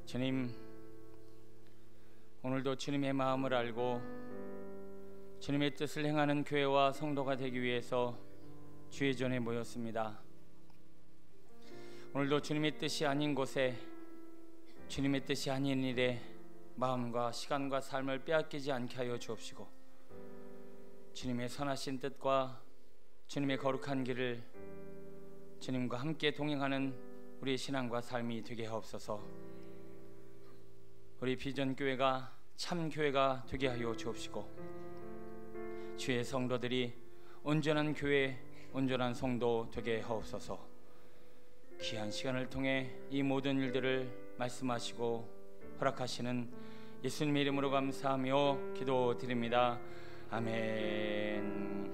주님, 오늘도 주님의 마음을 알고 주님의 뜻을 행하는 교회와 성도가 되기 위해서 주의 전에 모였습니다. 오늘도 주님의 뜻이 아닌 곳에, 주님의 뜻이 아닌 일에 마음과 시간과 삶을 빼앗기지 않게 하여 주옵시고, 주님의 선하신 뜻과 주님의 거룩한 길을 주님과 함께 동행하는 우리의 신앙과 삶이 되게 하옵소서. 우리 비전교회가 참 교회가 되게 하여 주옵시고, 주의 성도들이 온전한 교회, 온전한 성도 되게 하옵소서. 귀한 시간을 통해 이 모든 일들을 말씀하시고 허락하시는 예수님의 이름으로 감사하며 기도드립니다. 아멘.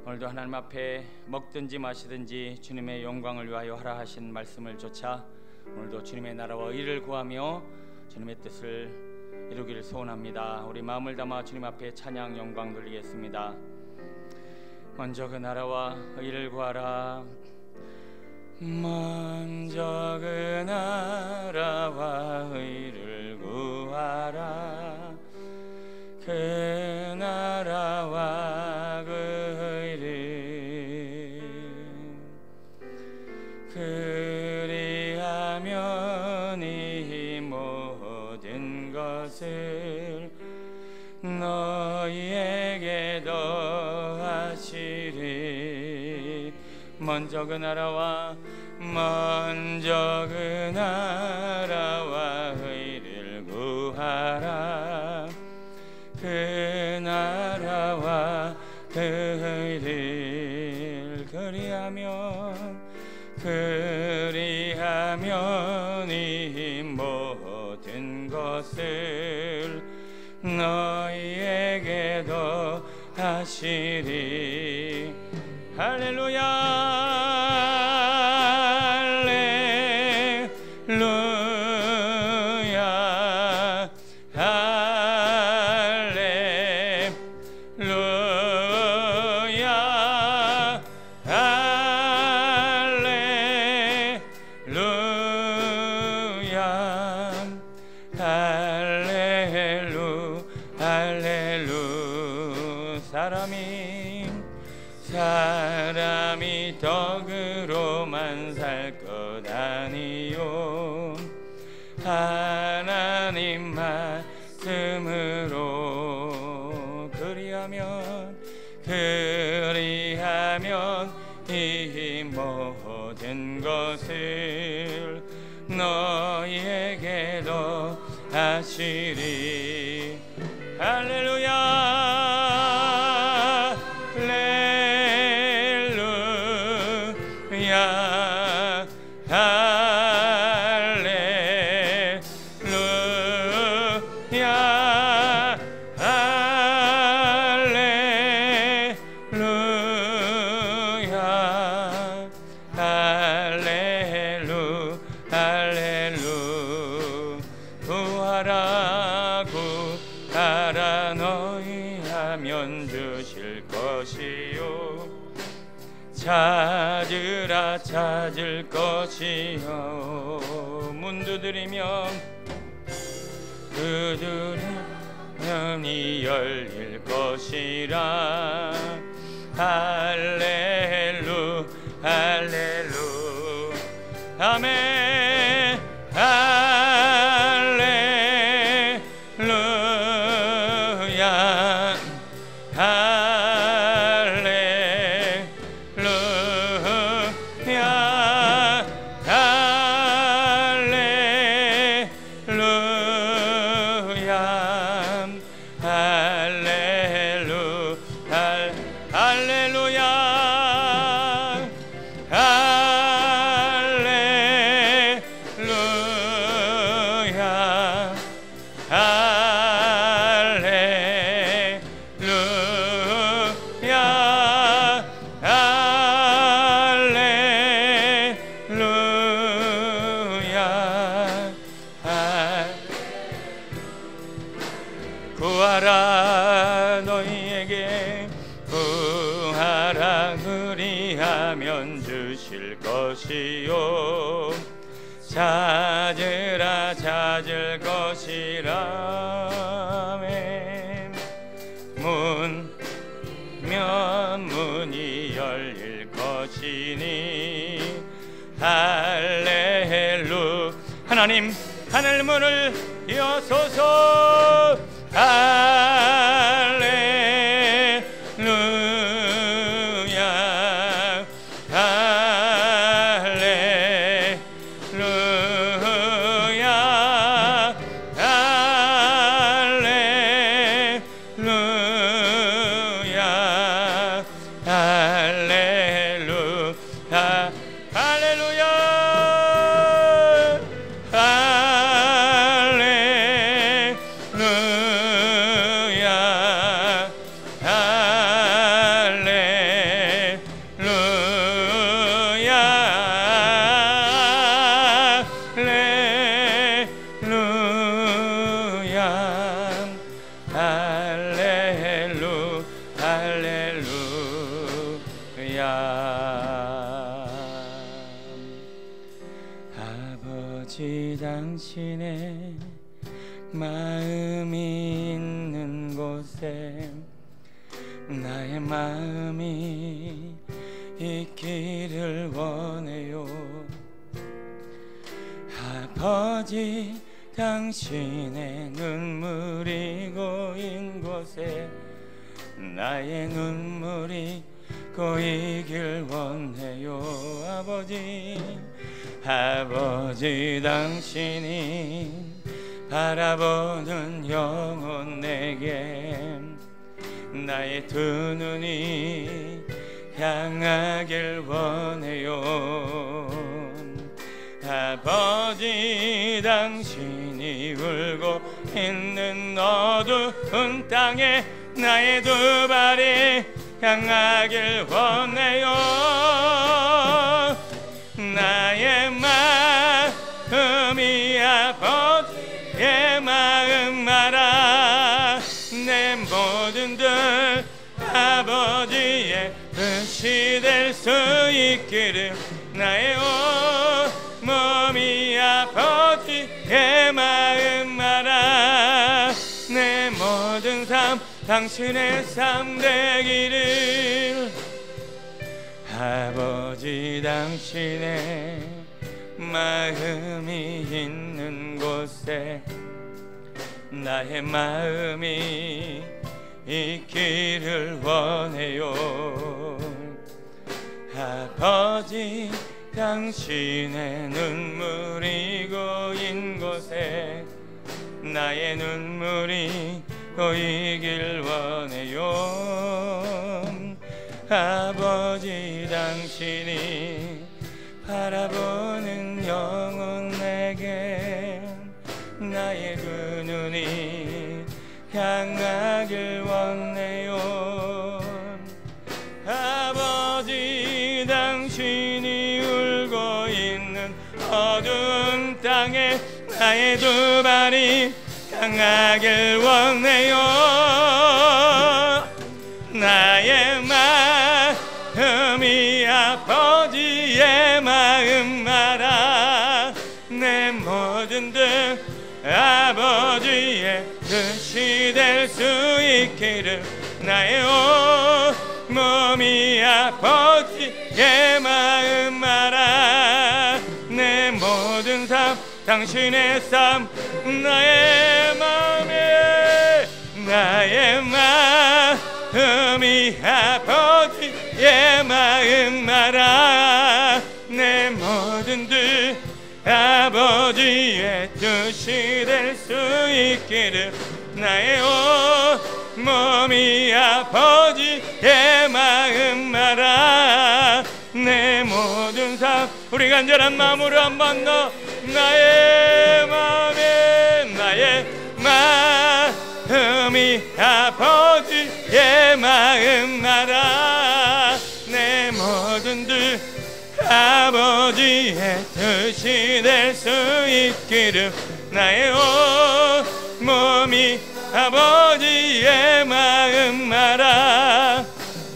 오늘도 하나님 앞에 먹든지 마시든지 주님의 영광을 위하여 하라 하신 말씀을 좇아 오늘도 주님의 나라와 의를 구하며 주님의 뜻을 이루기를 소원합니다. 우리 마음을 담아 주님 앞에 찬양 영광 돌리겠습니다. 먼저 그 나라와 의를 구하라. 먼저 그 나라와 의를 구하라. 그 나라와 그 의를 그리하면 이 모든 것을 너희에게 더하시리. 먼저 그 나라와 의를 구하라. 그 나라와 그 의를 그리하면 이 모든 것을 너희에게 더하시리. 할렐루야. 사람이 덕으로만 살 것 아니요 하나님 말씀으로 그리하면 이 모든 것을 너희에게 더하시리. 할렐루야. 구하라 너희 하면 주실 것이요 찾으라 찾을 것이요 문 두드리면 이 열릴 것이라. 할렐루 할렐루 아멘. 할렐루야 할렐루야 할렐루야 할렐루야 할렐루야 것이요 찾으라 찾을 것이라매 문면 문이 열릴 것이니 할렐루 하나님 하늘 문을 여소서 할렐루야 할렐루야 할렐루야 할렐루야 아버지 당신의 마음이 있는 곳에 나의 마음이 있기를 원해요. 아버지 당신의 눈물이 고인 곳에 나의 눈물이 고이길 원해요. 아버지 당신이 바라보는 영혼 내게 나의 두 눈이 향하길 원해요. 아버지 당신이 울고 있는 어두운 땅에 나의 두 발이 향하길 원해요. 나의 마음이 아버지의 마음 알아. 내 모든 들 아버지의 뜻이 될 수 있기를 나의 몸이 아버지의 마음 알아. 내 모든 삶 당신의 삶 되기를. 아버지 당신의 마음이 있는 곳에 나의 마음이 있기를 원해요. 아버지 당신의 눈물이 고인 곳에 나의 눈물이 고이길 원해요. 아버지 당신이 바라보는 영혼 내게 나의 두 눈이 향하길 원해요. 아버지 당신이 울고 있는 어두운 땅에 나의 두 발이 향하길 원해요. 나의 마음이 아버지의 마음 알아. 내 모든 뜻 아버지의 뜻이 될 수 있기를. 나의 몸이 아버지의 마음 알아. 내 모든 삶 당신의 삶 나의 마음이 아버지의 마음 알아. 내 모든 뜻 아버지의 뜻이 될 수 있기를. 나의 몸이 아버지의 마음 알아. 내 모든 삶 우리 간절한 마음으로 한번 더 나의 마음이 아버지의 마음 알아. 내 모든 뜻 아버지의 뜻이 될 수 있기를. 나의 몸이 아버지의 마음 알아.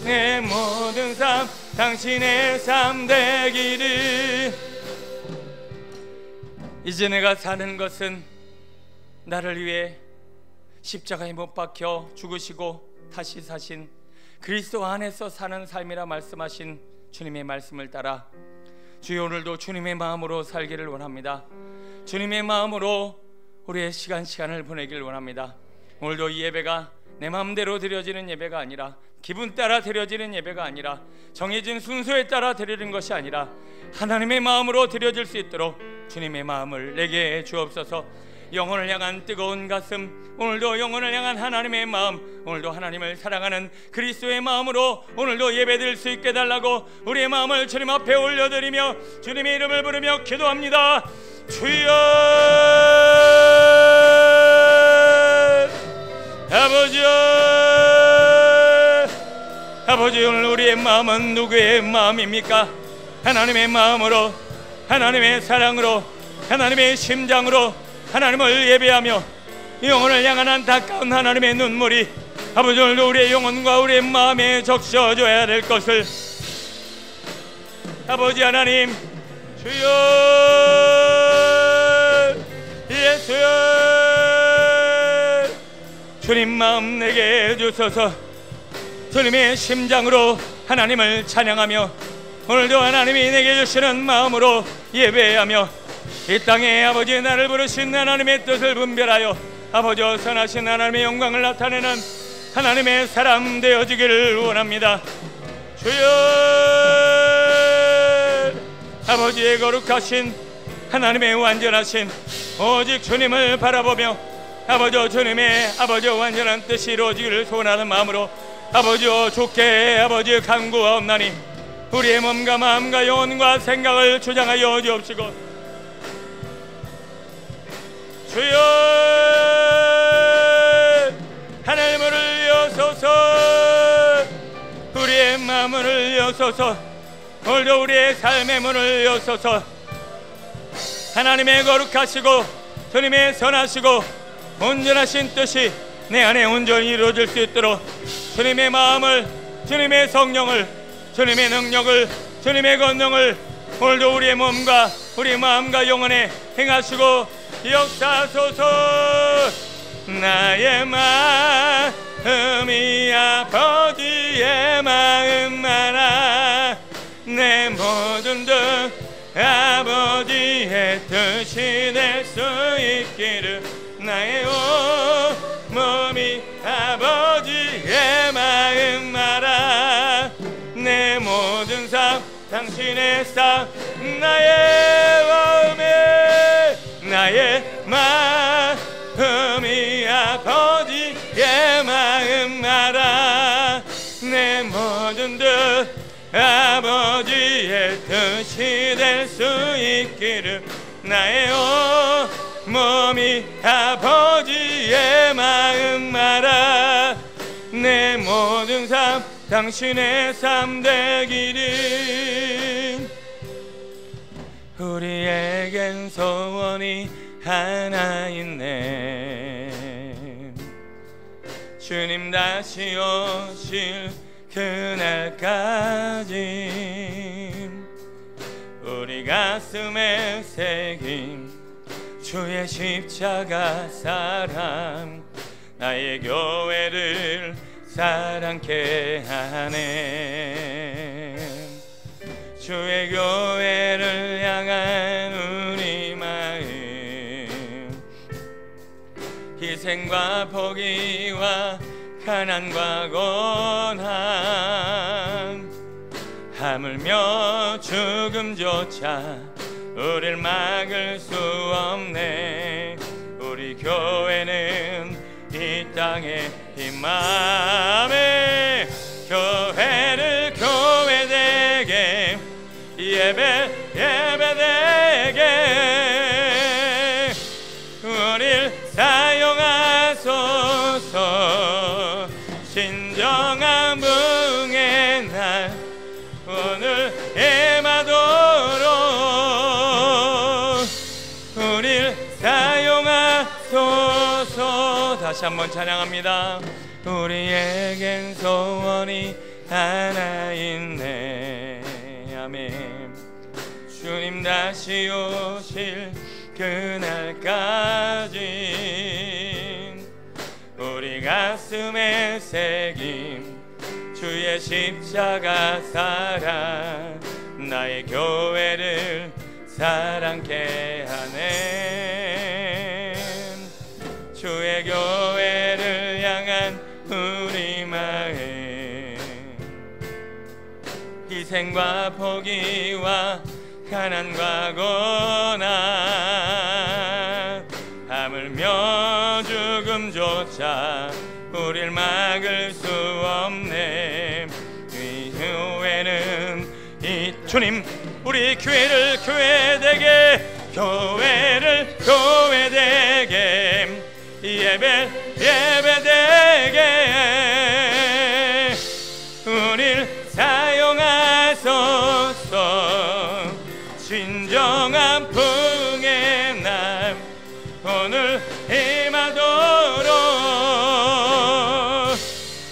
내 모든 삶 당신의 삶 되기를. 이제 내가 사는 것은 나를 위해 십자가에 못 박혀 죽으시고 다시 사신 그리스도 안에서 사는 삶이라 말씀하신 주님의 말씀을 따라 주여 오늘도 주님의 마음으로 살기를 원합니다. 주님의 마음으로 우리의 시간을 보내기를 원합니다. 오늘도 이 예배가 내 마음대로 드려지는 예배가 아니라, 기분 따라 드려지는 예배가 아니라, 정해진 순서에 따라 드리는 것이 아니라 하나님의 마음으로 드려질 수 있도록 주님의 마음을 내게 주옵소서. 영혼을 향한 뜨거운 가슴, 오늘도 영혼을 향한 하나님의 마음, 오늘도 하나님을 사랑하는 그리스도의 마음으로 오늘도 예배드릴 수 있게 달라고 우리의 마음을 주님 앞에 올려드리며 주님의 이름을 부르며 기도합니다. 주여 아버지, 오늘 우리의 마음은 누구의 마음입니까? 하나님의 마음으로, 하나님의 사랑으로, 하나님의 심장으로 하나님을 예배하며 영혼을 향한 안타까운 하나님의 눈물이 아버지 오늘도 우리의 영혼과 우리의 마음에 적셔져야 될 것을 아버지 하나님 주여 예수여 주님 마음 내게 주소서. 주님의 심장으로 하나님을 찬양하며 오늘도 하나님이 내게 주시는 마음으로 예배하며 이 땅에 아버지 나를 부르신 하나님의 뜻을 분별하여 아버지 선하신 하나님의 영광을 나타내는 하나님의 사람 되어지기를 원합니다. 주여 아버지의 거룩하신 하나님의 완전하신 오직 주님을 바라보며 아버지 주님의 아버지 완전한 뜻이 이루어지기를 소원하는 마음으로 아버지여 주께 아버지 간구하옵나니 우리의 몸과 마음과 영혼과 생각을 주장하여 주옵시고 주여 하늘 문을 여소서 우리의 마음을 여소서 오늘도 우리의 삶의 문을 여소서 하나님의 거룩하시고 주님의 선하시고 온전하신 뜻이 내 안에 온전히 이루어질 수 있도록 주님의 마음을 주님의 성령을 주님의 능력을 주님의 권능을 오늘도 우리의 몸과 우리 마음과 영혼에 행하시고 역사소서. 나의 마음이 아버지의 마음만아 내 모든 뜻 아버지의 뜻이 될 수 있기를 나의 몸이 아버지의 마음만아 내 모든 삶 당신의 삶 나의 마음이 아버지의 마음 알아 내 모든 뜻 아버지의 뜻이 될 수 있기를 나의 몸이 아버지의 마음 알아 내 모든 삶 당신의 삶 되기를. 우리에겐 소원이 하나 있네. 주님 다시 오실 그날까지 우리 가슴에 새긴 주의 십자가 사랑 나의 교회를 사랑케 하네. 주의 교회를 향한 우리 마음 희생과 포기와 가난과 고난 하물며 죽음조차 우릴 막을 수 없네. 우리 교회는 이 땅에 힘맘에 교회를 교회되게 예배되게 우릴 사용하소서. 진정한 부흥의 날 오늘 임하도록 우릴 사용하소서. 다시 한번 찬양합니다. 우리에겐 소원이 하나 있네. 아멘. 주님 다시 오실 그날까지 우리 가슴에 새긴 주의 십자가 사랑 나의 교회를 사랑케 하네. 주의 교회를 향한 우리 마음 희생과 포기와 가난과 고난 하물며 죽음조차 우릴 막을 수 없네. 이 교회는 이 주님 우리 교회를 교회되게 교회를 교회되게 예배되게 우릴 사용하소서. 진정한 풍의 날 오늘 임하도록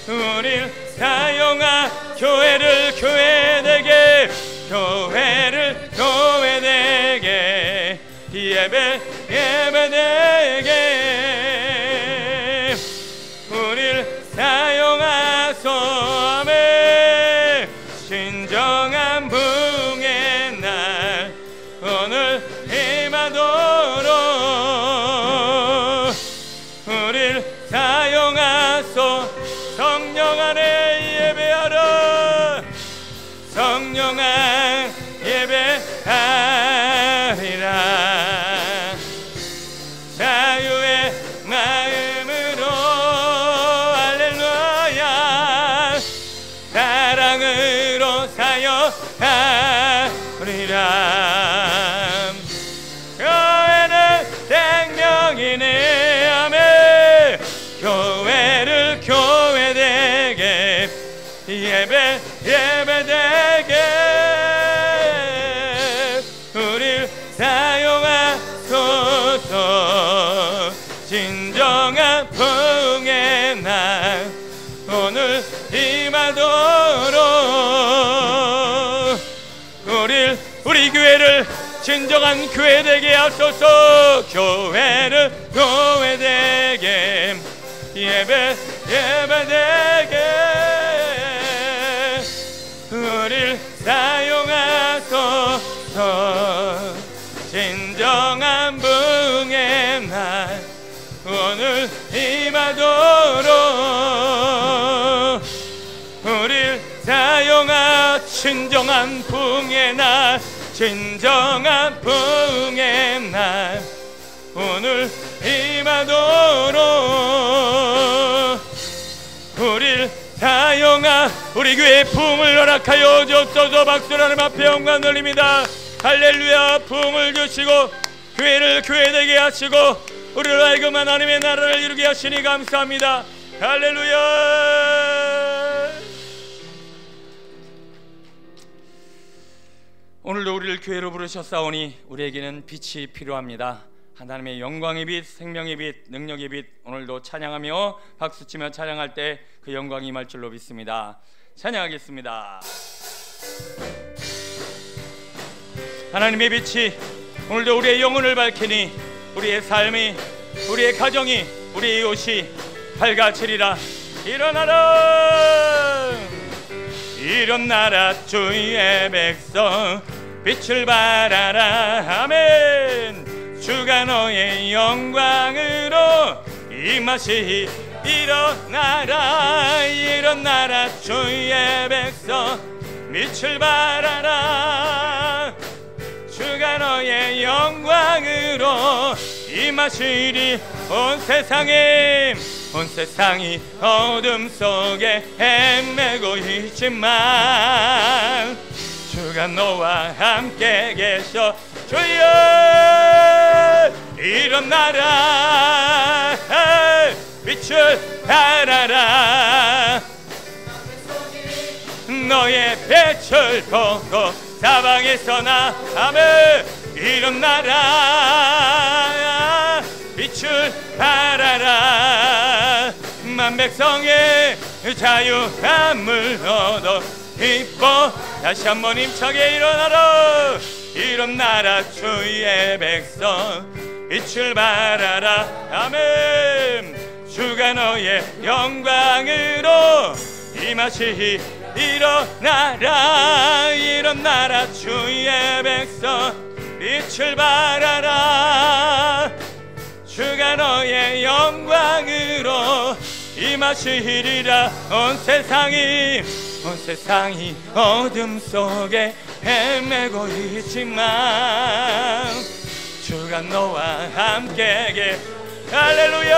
우릴 사용하 교회를 교회되게 교회를 교회되게 예배되게 우릴 사용하소. 아멘. 진정한 붕의 날 오늘 임하도록 우릴 사용하소. 성령 안에 예배하라. 성령 안 예배하리라. 자유의 마음으로 할렐루야. 사랑으로 사역하리라. 교회는 생명이네. 아멘. 교회를 교회되게 예배되게 우릴 사용하소서. 진정한 풍의 날 오늘 임하도록 우리 교회를 진정한 교회되게 하소서. 교회를 교회되게 예배되게 우릴 사용하소서. 진정한 붕의 날 오늘 임하도록 우릴 사용하. 진정한 붕의 날 진정한 붕의 날 오늘 임하도록 우릴 사용하. 우리 교회에 부흥을 허락하여 주옵소서. 박수로 하나님 앞에 영광 돌립니다. 할렐루야. 부흥을 주시고 교회를 교회되게 하시고 우리로 하여금 하나님의 나라를 이루게 하시니 감사합니다. 할렐루야. 오늘도 우리를 교회로 부르셨사오니 우리에게는 빛이 필요합니다. 하나님의 영광의 빛, 생명의 빛, 능력의 빛, 오늘도 찬양하며 박수치며 찬양할 때 그 영광이 임할 줄로 믿습니다. 찬양하겠습니다. 하나님의 빛이 오늘도 우리의 영혼을 밝히니 우리의 삶이, 우리의 가정이, 우리의 이웃이 밝아지리라. 일어나라. 일어나라 주의 백성 빛을 발하라. 아멘. 주가 너의 영광으로 임하시. 일어나라. 일어나라 주의 백성 빛을 발하라. 주가 너의 영광으로 임하시리. 온 세상이 어둠 속에 헤매고 있지만 주가 너와 함께 계셔. 주여 일어나라. 빛을 발하라. 너의 빛을 보고 사방에서 나. 아멘. 일어나라. 빛을 발하라. 만백성의 자유함을 얻어 기뻐. 다시 한번 힘차게 일어나라. 일어나라 주의 백성 빛을 발하라. 아멘. 주가 너의 영광으로 임하시리. 일어나라 일어나라 주의 백성 빛을 발하라. 주가 너의 영광으로 임하시리라. 온 세상이 어둠 속에 헤매고 있지만 주가 너와 함께게. 할렐루야.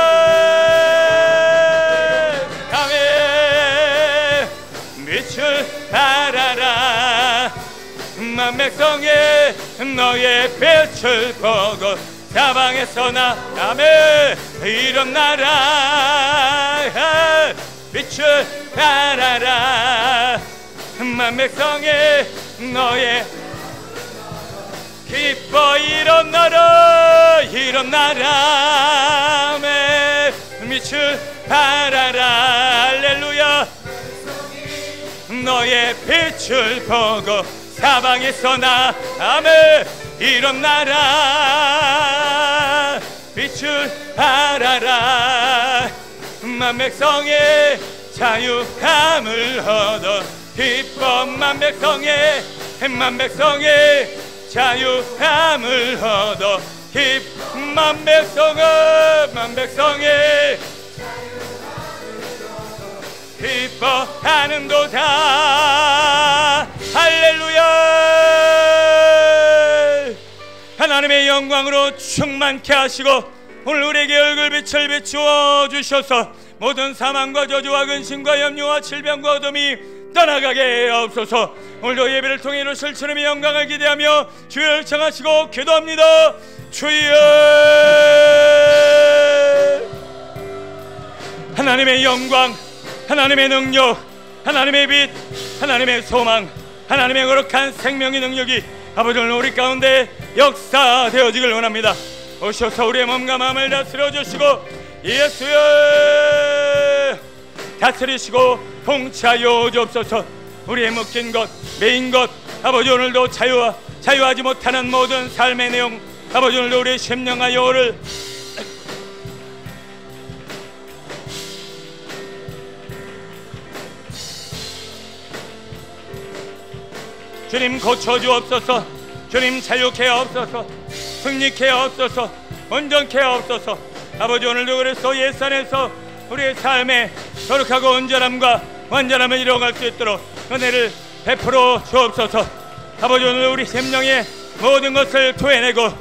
아멘. 빛을 발하라. 만 백성에 너의 빛을 보고 사방에서 나. 아멘. 일어나라 빛을 발하라. 만 백성에 너의 기뻐 일어나라 일어나라. 아멘. 빛을 발하라. 할렐루야. 너의 빛을 보고 사방에서 나. 아멘. 일어나라 빛을 발하라. 만 백성의 자유함을 얻어 기뻐. 만 백성의 자유함을 얻어 기뻐. 만 백성의 기뻐하는도다. 할렐루야. 하나님의 영광으로 충만케 하시고 오늘 우리에게 얼굴빛을 비추어 주셔서 모든 사망과 저주와 근심과 염려와 질병과 어둠이 떠나가게 하옵소서. 오늘도 예배를 통해 이루실 주님의 영광을 기대하며 주를 청하시고 기도합니다. 주여. 하나님의 영광, 하나님의 능력, 하나님의 빛, 하나님의 소망, 하나님의 거룩한 생명의 능력이 아버지 오늘 우리 가운데 역사되어지길 원합니다. 오셔서 우리의 몸과 마음을 다스려 주시고 예수여 다스리시고 통치하여 주옵소서. 우리의 묶인 것, 매인 것 아버지 오늘도 자유하지 못하는 모든 삶의 내용 아버지 오늘도 우리의 심령과 영혼을 주님 고쳐주옵소서. 주님 자유케 하옵소서. 승리케 하옵소서. 온전케 하옵소서. 아버지 오늘도 그래서 예산에서 우리의 삶의 거룩하고 온전함과 완전함을 이루어갈 수 있도록 은혜를 베풀어 주옵소서. 아버지 오늘 우리 심령의 모든 것을 토해내고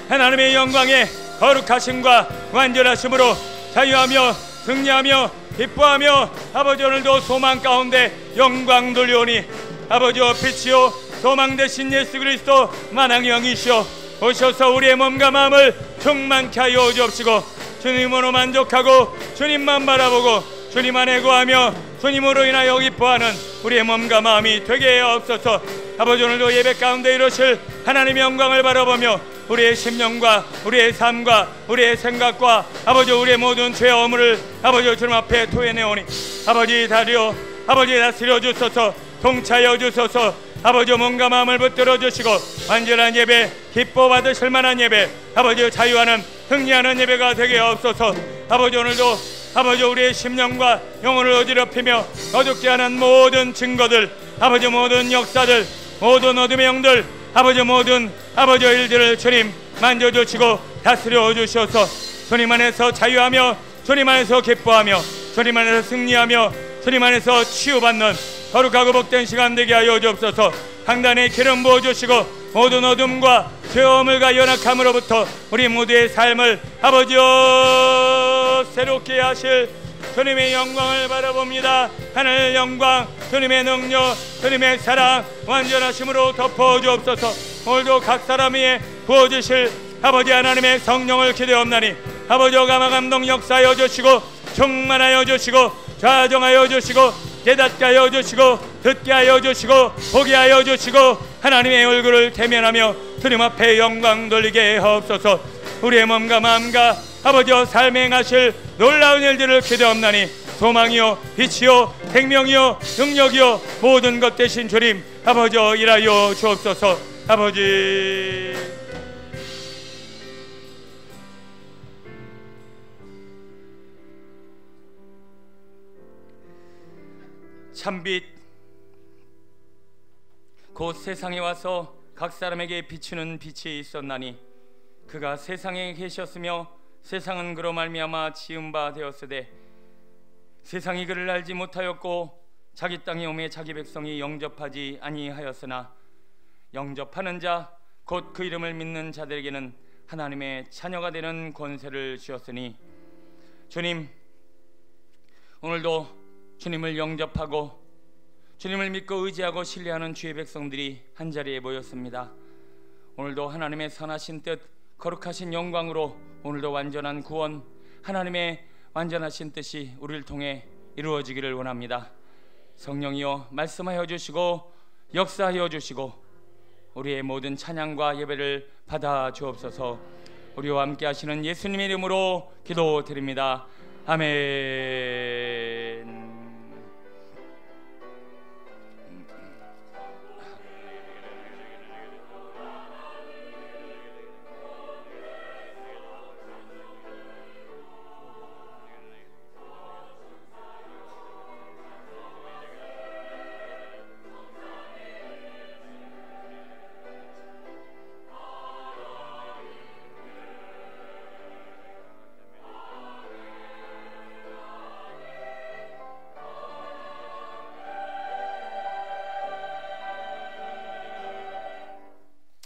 하나님의 영광의 거룩하심과 완전하심으로 자유하며 승리하며 기뻐하며 아버지 오늘도 소망 가운데 영광 돌려오니 아버지와 빛이요 소망 되신 예수 그리스도 만왕의 영이시오 오셔서 우리의 몸과 마음을 충만케 하여 주옵시고 주님으로 만족하고 주님만 바라보고 주님 안에 거하며 주님으로 인하여 기뻐하는 우리의 몸과 마음이 되게 하옵소서. 아버지 오늘도 예배 가운데 이루실 하나님의 영광을 바라보며 우리의 심령과 우리의 삶과 우리의 생각과 아버지 우리의 모든 죄 허물을 아버지 주님 앞에 토해내오니 아버지 다스려 주소서. 통치하여 주소서. 아버지 몸과 마음을 붙들어 주시고 완전한 예배 기뻐 받으실 만한 예배 아버지 자유하는 승리하는 예배가 되게 하옵소서. 아버지 오늘도 아버지 우리의 심령과 영혼을 어지럽히며 어둡게 하는 모든 증거들 아버지 모든 역사들 모든 어둠의 영들 아버지 모든 아버지 일들을 주님 만져주시고 다스려 주셔서 주님 안에서 자유하며 주님 안에서 기뻐하며 주님 안에서 승리하며 주님 안에서 치유받는 거룩하고 복된 시간 되게 하여 주옵소서. 강단에 기름 부어주시고 모든 어둠과 죄어물과 연약함으로부터 우리 모두의 삶을 아버지여 새롭게 하실 주님의 영광을 바라봅니다. 하늘 영광 주님의 능력 주님의 사랑 완전하심으로 덮어주옵소서. 오늘도 각 사람 위에 부어주실 아버지 하나님의 성령을 기대옵나니 아버지여 감화감동 역사하여 주시고 충만하여 주시고 좌정하여 주시고 깨닫게 하여 주시고 듣게 하여 주시고 보게 하여 주시고 하나님의 얼굴을 대면하며 주님 앞에 영광 돌리게 하옵소서. 우리의 몸과 마음과 아버지여 삶에 행하실 놀라운 일들을 기대옵나니 소망이요 빛이요 생명이요 능력이요 모든 것 되신 주님 아버지여 일하여 주옵소서. 아버지. 참빛 곧 세상에 와서 각 사람에게 비추는 빛이 있었나니 그가 세상에 계셨으며 세상은 그로 말미암아 지은 바 되었으되 세상이 그를 알지 못하였고 자기 땅에 오매 자기 백성이 영접하지 아니하였으나 영접하는 자 곧 그 이름을 믿는 자들에게는 하나님의 자녀가 되는 권세를 주었으니 주님, 오늘도 주님을 영접하고 주님을 믿고 의지하고 신뢰하는 주의 백성들이 한자리에 모였습니다. 오늘도 하나님의 선하신 뜻, 거룩하신 영광으로 오늘도 완전한 구원, 하나님의 완전하신 뜻이 우리를 통해 이루어지기를 원합니다. 성령이여 말씀하여 주시고 역사하여 주시고 우리의 모든 찬양과 예배를 받아 주옵소서. 우리와 함께 하시는 예수님의 이름으로 기도드립니다. 아멘.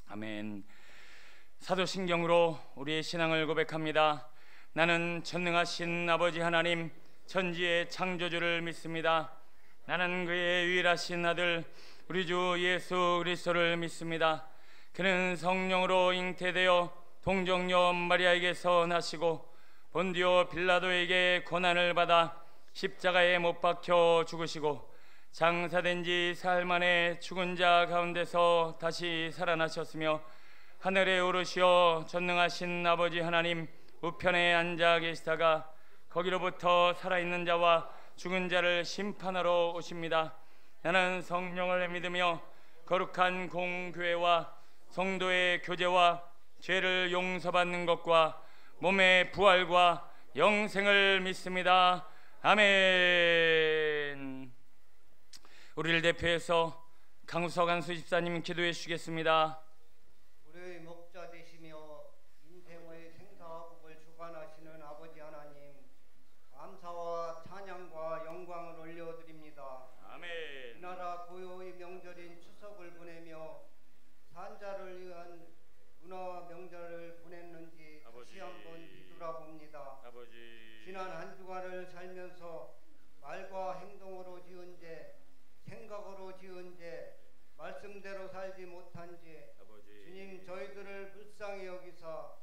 아멘. 사도신경으로 우리의 신앙을 고백합니다. 나는 전능하신 아버지 하나님 천지의 창조주를 믿습니다. 나는 그의 유일하신 아들 우리 주 예수 그리스도를 믿습니다. 그는 성령으로 잉태되어 동정녀 마리아에게서 나시고 본디오 빌라도에게 고난을 받아 십자가에 못 박혀 죽으시고 장사된 지 사흘 만에 죽은 자 가운데서 다시 살아나셨으며 하늘에 오르시어 전능하신 아버지 하나님 우편에 앉아 계시다가 거기로부터 살아있는 자와 죽은 자를 심판하러 오십니다. 나는 성령을 믿으며 거룩한 공교회와 성도의 교제와 죄를 용서받는 것과 몸의 부활과 영생을 믿습니다. 아멘. 우리를 대표해서 강우석 안수 집사님 기도해 주시겠습니다. 우리의 목자 되시며 인생의 생사복을 주관하시는 아버지 하나님, 감사와 찬양과 영광을 올려드립니다. 아멘. 이 나라 고요의 명절인 추석을 보내며 산자를 위한 문화 명절을 보냈는지 다시 한번 뒤돌아봅니다. 아버지. 지난 한 주간을 살면서 말과 행동으로 지은 죄, 생각으로 지은 죄, 말씀대로 살지 못한 죄, 아버지. 주님 저희들을 불쌍히 여기사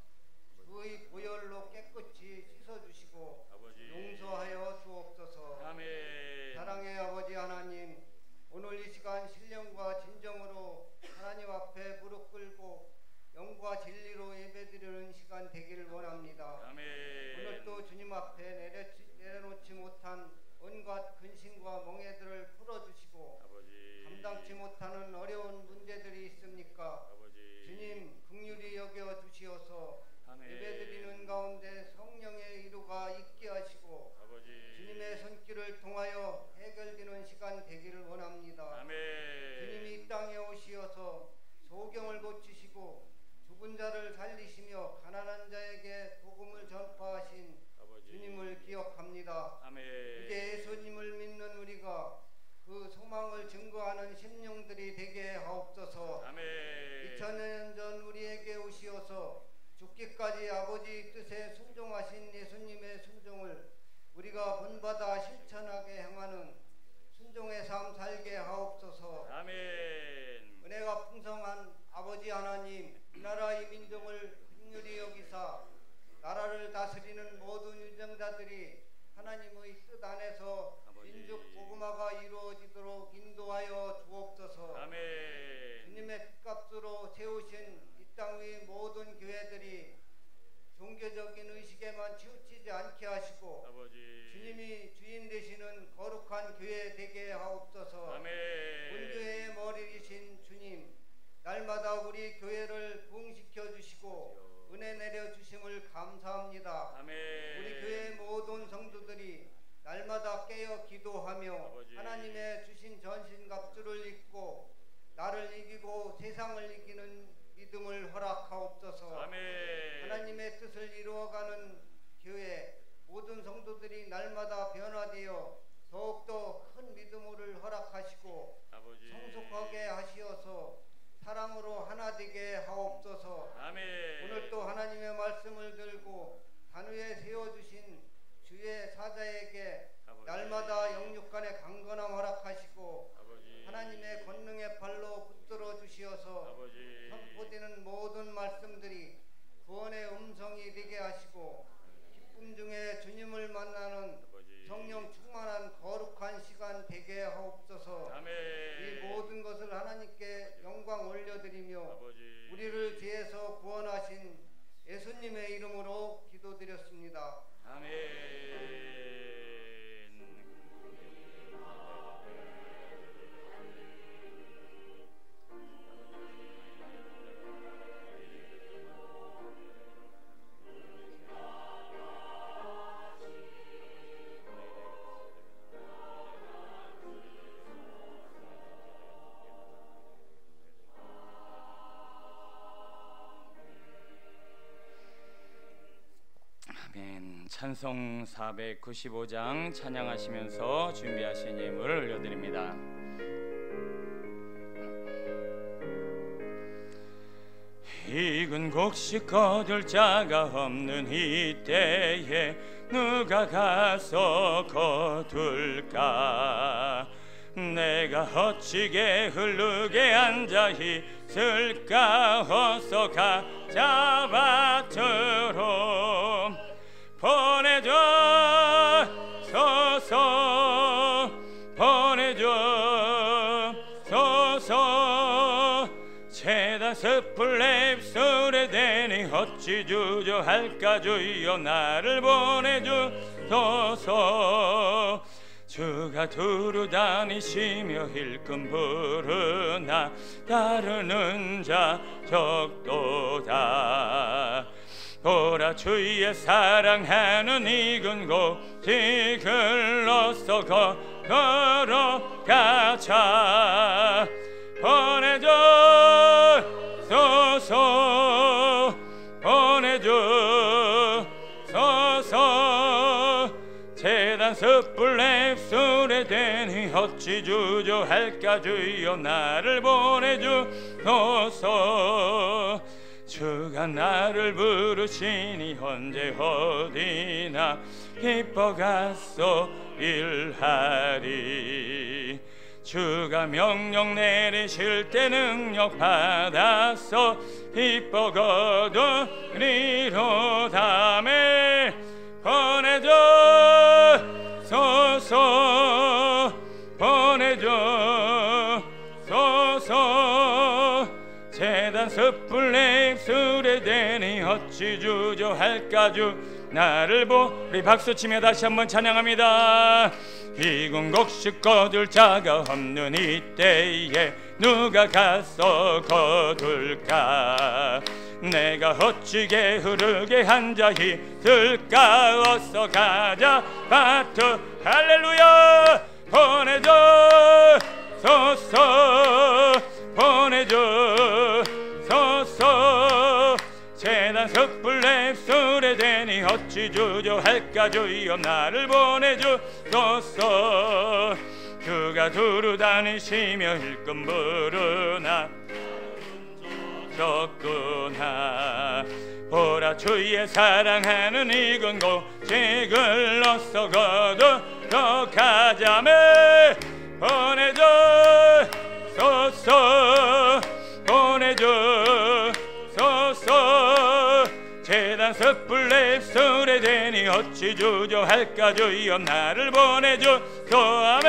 그의 보혈로 깨끗이 씻어주시고 아버지. 용서하여 주옵소서. 아멘. 사랑의 아버지 하나님, 오늘 이 시간 신령과 진정으로 하나님 앞에 무릎 꿇고 영과 진리로 예배드리는 시간 되기를 원합니다. 아멘. 오늘도 주님 앞에 내려놓지 못한 온갖 근심과 멍해들을 풀어주시고 아버지. 감당치 못하는 어려운 문제들이 있습니까? 아버지. 주님 긍휼히 여겨 주시어서 아멘. 예배드리는 가운데 성령의 이루가 있게 하시고 아버지. 주님의 손길을 통하여 해결되는 시간 되기를 원합니다. 아멘. 주님이 이 땅에 오시어서 소경을 고치시고 죽은 자를 살리시며 가난한 자에게 복음을 전파하신 아버지. 주님을 기억합니다. 아멘. 이제 예수님을 믿는 우리가 그 소망을 증거하는 심령들이 되게 하옵소서. 아멘. 2000년 전 우리에게 오시어서 죽기까지 아버지 뜻에 순종하신 예수님의 순종을 우리가 본받아 실천하게 행하는 순종의 삶 살게 하옵소서. 아멘. 은혜가 풍성한 아버지 하나님, 이 나라의 민족을 긍휼히 여기사 나라를 다스리는 모든 유정자들이 하나님의 뜻 안에서 아버지. 민족 복음화가 이루어지도록 인도하여 주옵소서. 아멘. 주님의 핏값으로 세우신 이 땅의 모든 교회들이 종교적인 의식에만 치우치지 않게 하시고 아버지. 주님이 주인 되시는 거룩한 교회 되게 하옵소서. 아멘. 온 교회의 머리이신 주님, 날마다 우리 교회를 부흥시켜 주시고 은혜 내려 주심을 감사합니다. 아멘. 우리 교회 모든 성도들이 날마다 깨어 기도하며 아버지. 하나님의 주신 전신갑주를 입고 나를 이기고 세상을 이기는 믿음을 허락하옵소서. 아멘. 하나님의 뜻을 이루어가는 교회 모든 성도들이 날마다 변화되어 더욱더 큰 믿음을 허락하시고 아버지. 성숙하게 하시어서 사랑으로 하나 되게 하옵소서. 아멘. 오늘 또 하나님의 말씀을 들고 단위에 세워주신 주의 사자에게 아버지. 날마다 영육간의 강건함 허락하시고 아버지. 하나님의 권능의 발로 붙들어 주시어서 아버지. 선포되는 모든 말씀들이 구원의 음성이 되게 하시고 기쁨 중에 주님을 만나는 아버지. 성령 충만한 거룩한 시간 되게 하옵소서. 아멘. 이 모든 것을 하나님께 영광 올려드리며 아버지. 우리를 죄에서 구원하신 예수님의 이름으로 기도드렸습니다. 아멘. 아멘. 찬송 495장 찬양하시면서 준비하신 예물을 올려드립니다. 익은 곡식 거둘 자가 없는 이때에 누가 가서 거둘까? 내가 헛지게 흐르게 앉아 있을까? 어서 가자 밭으로 보내줘 서서 보내줘 서서 재단 숯불 내 입술에 대니 어찌 주저할까? 주여 나를 보내주소서. 주가 두루 다니시며 일끔 부르나 따르는 자 적도다. 보라 주의 사랑하는 익은 곡식 흘러서 걸어가자. 보내줘 소서 보내줘 소서. 재단 숯불 내 입술에 대니 어찌 주저할까? 주여 나를 보내주소서. 주가 나를 부르시니 언제 어디나 기뻐 가서 일하리. 주가 명령 내리실 때 능력 받아서 기뻐 거두리로다. 보내줘 소서 보내줘 소서. 재단 숯불 내 입술에 대니 어찌 주저할까? 주 나를 우리 박수치며 다시 한번 찬양합니다. 익은 곡식 거둘 자가 없는 이때에 누가 가서 거둘까? 내가 헛지게 흐르게 앉아 있을까? 어서 가자 밭으로. 할렐루야. 보내줘 소서 보내줘 소서. 재단 숯불 내 입술에 대니 어찌 주저할까? 주여 나를 보내주소서. 주가 두루 다니시며 일끔 부르나 적구나. 보라 주의 사랑하는 익은 곡식을 어서 거두러 가자매. 보내줘 소서 보내줘 소서. 재단 숯불 내 입술에 대니 어찌 주저할까? 주여 나를 보내주소서.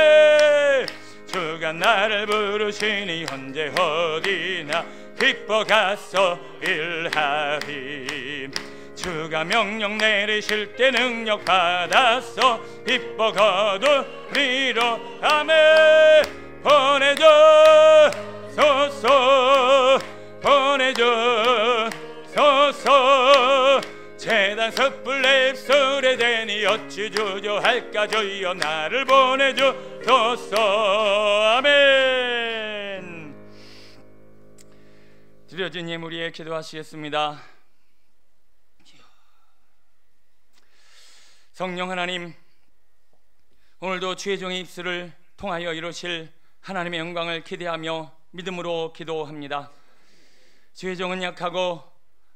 주가 나를 부르시니 언제 어디나 기뻐 가서 일하리. 주가 명령 내리실 때 능력 받아서 기뻐 거두리로. 아멘. 보내줘 주소서 보내줘 소서 재단 섣불 내 입술에 대니 어찌 주저할까 주여 나를 보내줘 소서 아멘. 드려진 예물 위에 기도하시겠습니다. 성령 하나님, 오늘도 주의 종의 입술을 통하여 이루실 하나님의 영광을 기대하며 믿음으로 기도합니다. 주의 종은 약하고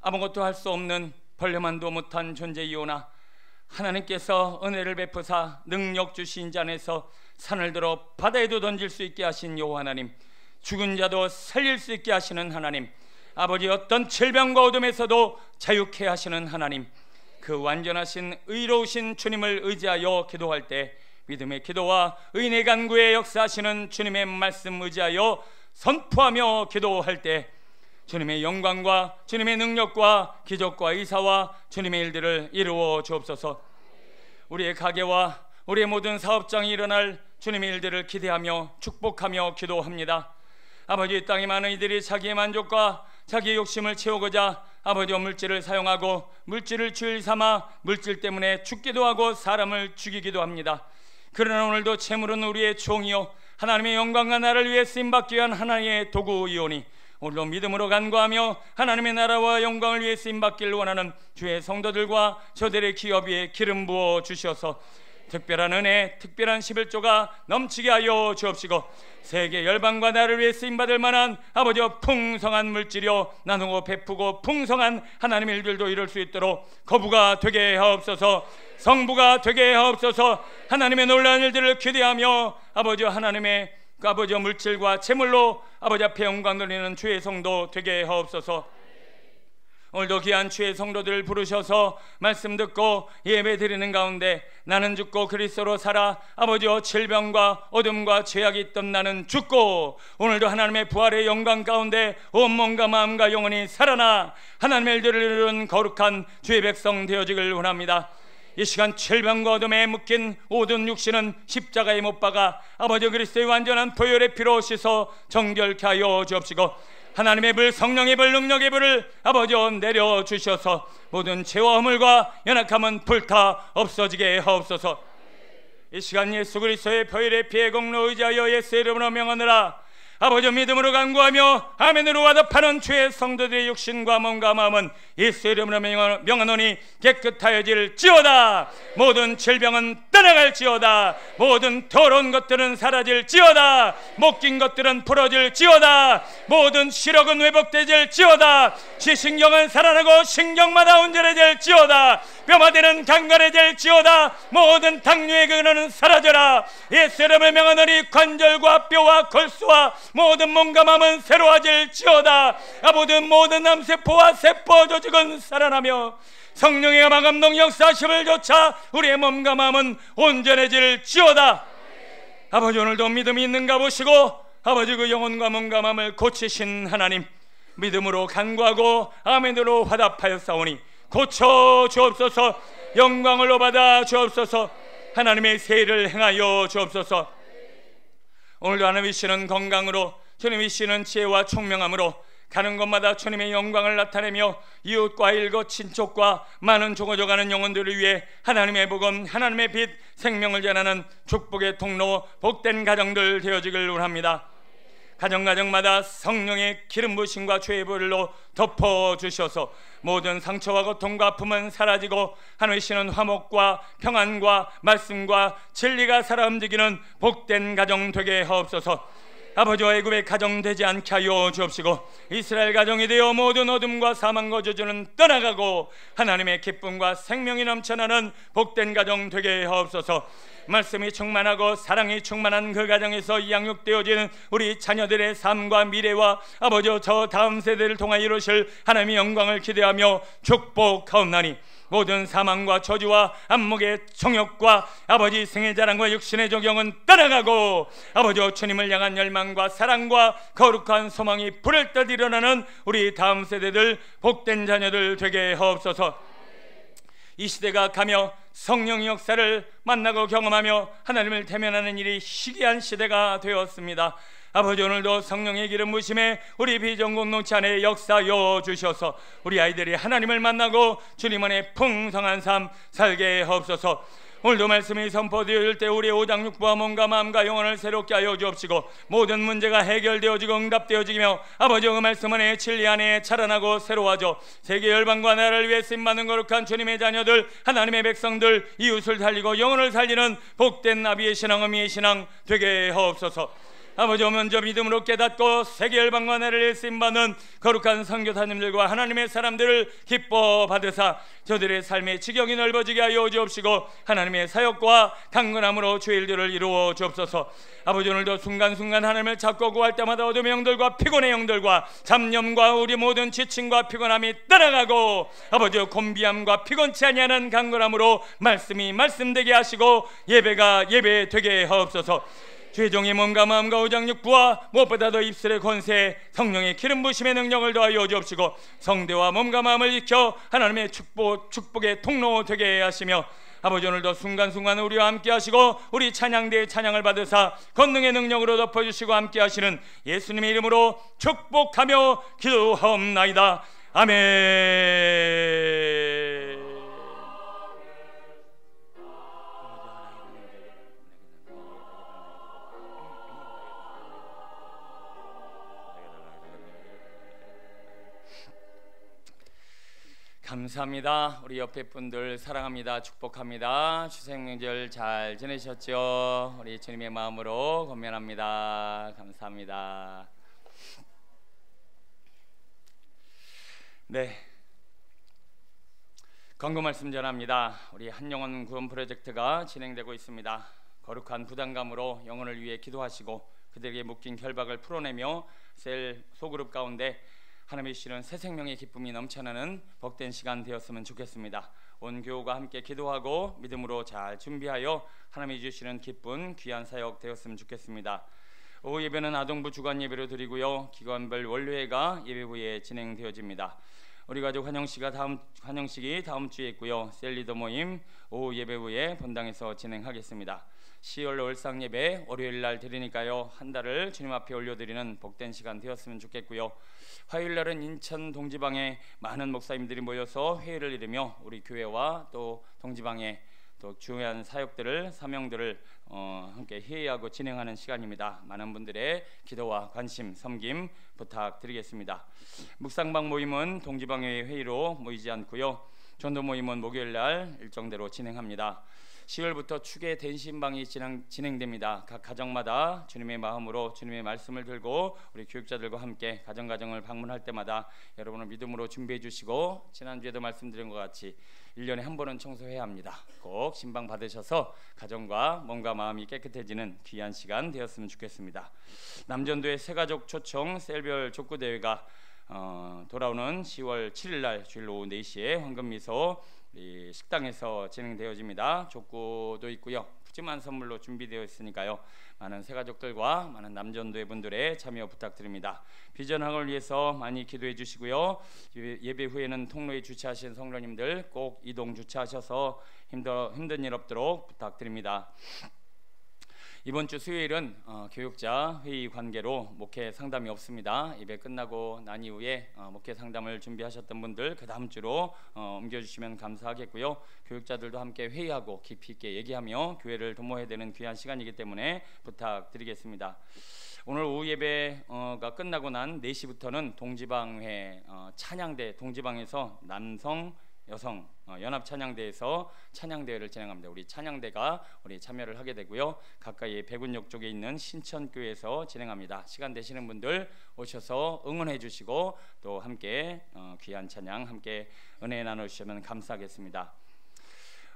아무것도 할 수 없는 벌레만도 못한 존재이오나 하나님께서 은혜를 베푸사 능력 주신 자 안에서 산을 들어 바다에도 던질 수 있게 하신 여호와 하나님, 죽은 자도 살릴 수 있게 하시는 하나님, 아버지 어떤 질병과 어둠에서도 자유케 하시는 하나님, 그 완전하신 의로우신 주님을 의지하여 기도할 때 믿음의 기도와 의인의 간구에 역사하시는 주님의 말씀 의지하여 선포하며 기도할 때 주님의 영광과 주님의 능력과 기적과 의사와 주님의 일들을 이루어 주옵소서. 우리의 가게와 우리의 모든 사업장이 일어날 주님의 일들을 기대하며 축복하며 기도합니다. 아버지, 이 땅의 많은 이들이 자기의 만족과 자기의 욕심을 채우고자 아버지 물질을 사용하고 물질을 주일 삼아 물질 때문에 죽기도 하고 사람을 죽이기도 합니다. 그러나 오늘도 재물은 우리의 종이요 하나님의 영광과 나를 위해 쓰임받기 위한 하나님의 도구이오니 오늘도 믿음으로 간구하며 하나님의 나라와 영광을 위해 쓰임받기를 원하는 주의 성도들과 저들의 기업 위에 기름 부어 주셔서 특별한 은혜, 특별한 11조가 넘치게 하여 주옵시고 세계 열방과 나를 위해 쓰임받을 만한 아버지와 풍성한 물질이요 나누고 베푸고 풍성한 하나님의 일들도 이룰 수 있도록 거부가 되게 하옵소서. 성부가 되게 하옵소서. 하나님의 놀라운 일들을 기대하며 아버지 하나님의 아버지 물질과 재물로 아버지 앞에 영광 돌리는 주의 성도 되게 하옵소서. 오늘도 귀한 주의 성도들을 부르셔서 말씀 듣고 예배 드리는 가운데 나는 죽고 그리스도로 살아 아버지여 질병과 어둠과 죄악이 있던 나는 죽고 오늘도 하나님의 부활의 영광 가운데 온몸과 마음과 영혼이 살아나 하나님의 일들을 이루는 거룩한 주의 백성 되어지길 원합니다. 이 시간 질병과 어둠에 묶인 모든 육신은 십자가에 못 박아 아버지 그리스도의 완전한 보혈의 피로 씻어 정결케 하여 주옵시고 하나님의 불, 성령의 불, 능력의 불을 아버지여 내려주셔서 모든 죄와 허물과 연약함은 불타 없어지게 하옵소서. 이 시간 예수 그리스도의 보혈의 피의 공로 의지하여 예수의 이름으로 명하노라. 아버지 믿음으로 간구하며 아멘으로 화답하는 주의 성도들의 육신과 몸과 마음은 예수의 이름으로 명하노니 깨끗하여질지어다. 모든 질병은 떠나갈지어다. 모든 더러운 것들은 사라질지어다. 묶인 것들은 풀어질지어다. 모든 시력은 회복되질지어다. 지신경은 살아나고 신경마다 온전해질지어다. 뼈마디는 강건해질지어다. 모든 당뇨의 근원은 사라져라. 예수의 이름을 명하노니 관절과 뼈와 골수와 모든 몸과 마음은 새로워질지어다. 모든 암세포와 세포 조직은 살아나며 성령의 마감동 역사심을 조차 우리의 몸과 마음은 온전해질지어다. 아버지 오늘도 믿음이 있는가 보시고 아버지 그 영혼과 몸과 마음을 고치신 하나님 믿음으로 간구하고 아멘으로 화답하여 싸우니 고쳐 주옵소서. 영광을 받아 주옵소서. 하나님의 세일을 행하여 주옵소서. 오늘도 하나님이 시는 건강으로 주님이 시는 지혜와 총명함으로 가는 곳마다 주님의 영광을 나타내며 이웃과 일거 친족과 많은 죽어져가는 영혼들을 위해 하나님의 복음, 하나님의 빛, 생명을 전하는 축복의 통로, 복된 가정들 되어지길 원합니다. 가정마다 성령의 기름 부으심과 주의 보혈로 덮어주셔서 모든 상처와 고통과 아픔은 사라지고 하나님의 시는 화목과 평안과 말씀과 진리가 살아 움직이는 복된 가정 되게 하옵소서. 아버지와 애굽의 가정 되지 않게 하여 주옵시고 이스라엘 가정이 되어 모든 어둠과 사망과 저주는 떠나가고 하나님의 기쁨과 생명이 넘쳐나는 복된 가정 되게 하옵소서. 말씀이 충만하고 사랑이 충만한 그 가정에서 양육되어지는 우리 자녀들의 삶과 미래와 아버지 저 다음 세대를 통하여 이루실 하나님의 영광을 기대하며 축복하옵나니 모든 사망과 저주와 안목의 정욕과 아버지 생의 자랑과 육신의 적용은 떠나가고 아버지 주님을 향한 열망과 사랑과 거룩한 소망이 불을 듯 일어나는 우리 다음 세대들 복된 자녀들 되게 하옵소서. 이 시대가 가며 성령의 역사를 만나고 경험하며 하나님을 대면하는 일이 희귀한 시대가 되었습니다. 아버지, 오늘도 성령의 기름 부심에 우리 비전 공동체 안에 역사여 주셔서 우리 아이들이 하나님을 만나고 주님 안에 풍성한 삶 살게 하옵소서. 오늘도 말씀이 선포되어질 때 우리의 오장육부와 몸과 마음과 영혼을 새롭게 하여 주옵시고 모든 문제가 해결되어지고 응답되어지며 아버지, 그 말씀 안에 진리 안에 자라나고 새로워져 세계 열방과 나라를 위해 쓰임받는 거룩한 주님의 자녀들, 하나님의 백성들, 이웃을 살리고 영혼을 살리는 복된 나비의 신앙, 어미의 신앙 되게 하옵소서. 아버지, 먼저 믿음으로 깨닫고 세계 열방과 나라를 쓰임받는 거룩한 선교사님들과 하나님의 사람들을 기뻐 받으사 저들의 삶의 지경이 넓어지게 하여 주옵시고 하나님의 사역과 강건함으로 주의 일들을 이루어 주옵소서. 아버지, 오늘도 순간순간 하나님을 찾고 구할 때마다 어둠의 영들과 피곤의 영들과 잡념과 우리 모든 지침과 피곤함이 떠나가고 아버지, 곤비함과 피곤치 아니하는 강건함으로 말씀이 말씀되게 하시고 예배가 예배되게 하옵소서. 주의 종의 몸과 마음과 오장육부와 무엇보다도 입술의 권세, 성령의 기름 부심의 능력을 더하여 주옵시고 성대와 몸과 마음을 익혀 하나님의 축복의 통로 되게 하시며 아버지, 오늘도 순간순간 우리와 함께 하시고 우리 찬양대의 찬양을 받으사 권능의 능력으로 덮어주시고 함께 하시는 예수님의 이름으로 축복하며 기도하옵나이다. 아멘. 감사합니다. 우리 옆에 분들 사랑합니다. 축복합니다. 추석명절 잘 지내셨죠? 우리 주님의 마음으로 권면합니다. 감사합니다. 네, 권고 말씀 전합니다. 우리 한영혼 구원 프로젝트가 진행되고 있습니다. 거룩한 부담감으로 영혼을 위해 기도하시고 그들에게 묶인 결박을 풀어내며 셀 소그룹 가운데 하나님의 주시는 새 생명의 기쁨이 넘쳐나는 복된 시간 되었으면 좋겠습니다. 온 교우가 함께 기도하고 믿음으로 잘 준비하여 하나님이 주시는 기쁜 귀한 사역 되었으면 좋겠습니다. 오후 예배는 아동부 주간 예배로 드리고요, 기관별 원료회가 예배 후에 진행되어집니다. 우리 가족 환영식이 다음 주에 있고요, 셀리더 모임 오후 예배 후에 본당에서 진행하겠습니다. 10월 월상 예배 월요일 날 드리니까요, 한 달을 주님 앞에 올려드리는 복된 시간 되었으면 좋겠고요. 화요일 날은 인천 동지방에 많은 목사님들이 모여서 회의를 이루며 우리 교회와 또 동지방에 또 중요한 사역들을, 사명들을 함께 회의하고 진행하는 시간입니다. 많은 분들의 기도와 관심, 섬김 부탁드리겠습니다. 묵상방 모임은 동지방회 회의로 모이지 않고요, 전도 모임은 목요일 날 일정대로 진행합니다. 10월부터 축의 대신방이 진행됩니다. 각 가정마다 주님의 마음으로 주님의 말씀을 들고 우리 교육자들과 함께 가정을 방문할 때마다 여러분을 믿음으로 준비해 주시고, 지난주에도 말씀드린 것 같이 1년에 한 번은 청소해야 합니다. 꼭 신방 받으셔서 가정과 몸과 마음이 깨끗해지는 귀한 시간 되었으면 좋겠습니다. 남전도의 새가족 초청 셀별 족구대회가 돌아오는 10월 7일 날 주일 오후 4시에 황금미소 식당에서 진행되어집니다. 족구도 있고요, 푸짐한 선물로 준비되어 있으니까요, 많은 새가족들과 많은 남전도의 분들의 참여 부탁드립니다. 비전학을 위해서 많이 기도해 주시고요, 예배 후에는 통로에 주차하신 성도님들 꼭 이동 주차하셔서 힘든 일 없도록 부탁드립니다. 이번 주 수요일은 교육자 회의 관계로 목회 상담이 없습니다. 예배 끝나고 난 이후에 목회 상담을 준비하셨던 분들 그 다음 주로 옮겨주시면 감사하겠고요. 교육자들도 함께 회의하고 깊이 있게 얘기하며 교회를 도모해야 되는 귀한 시간이기 때문에 부탁드리겠습니다. 오늘 오후 예배가 끝나고 난 4시부터는 동지방회 찬양대, 동지방에서 남성 여성 연합 찬양대에서 찬양대회를 진행합니다. 우리 찬양대가 참여를 하게 되고요, 가까이 백운역 쪽에 있는 신천교회에서 진행합니다. 시간 되시는 분들 오셔서 응원해 주시고 또 함께 귀한 찬양 함께 은혜 나누시면 감사하겠습니다.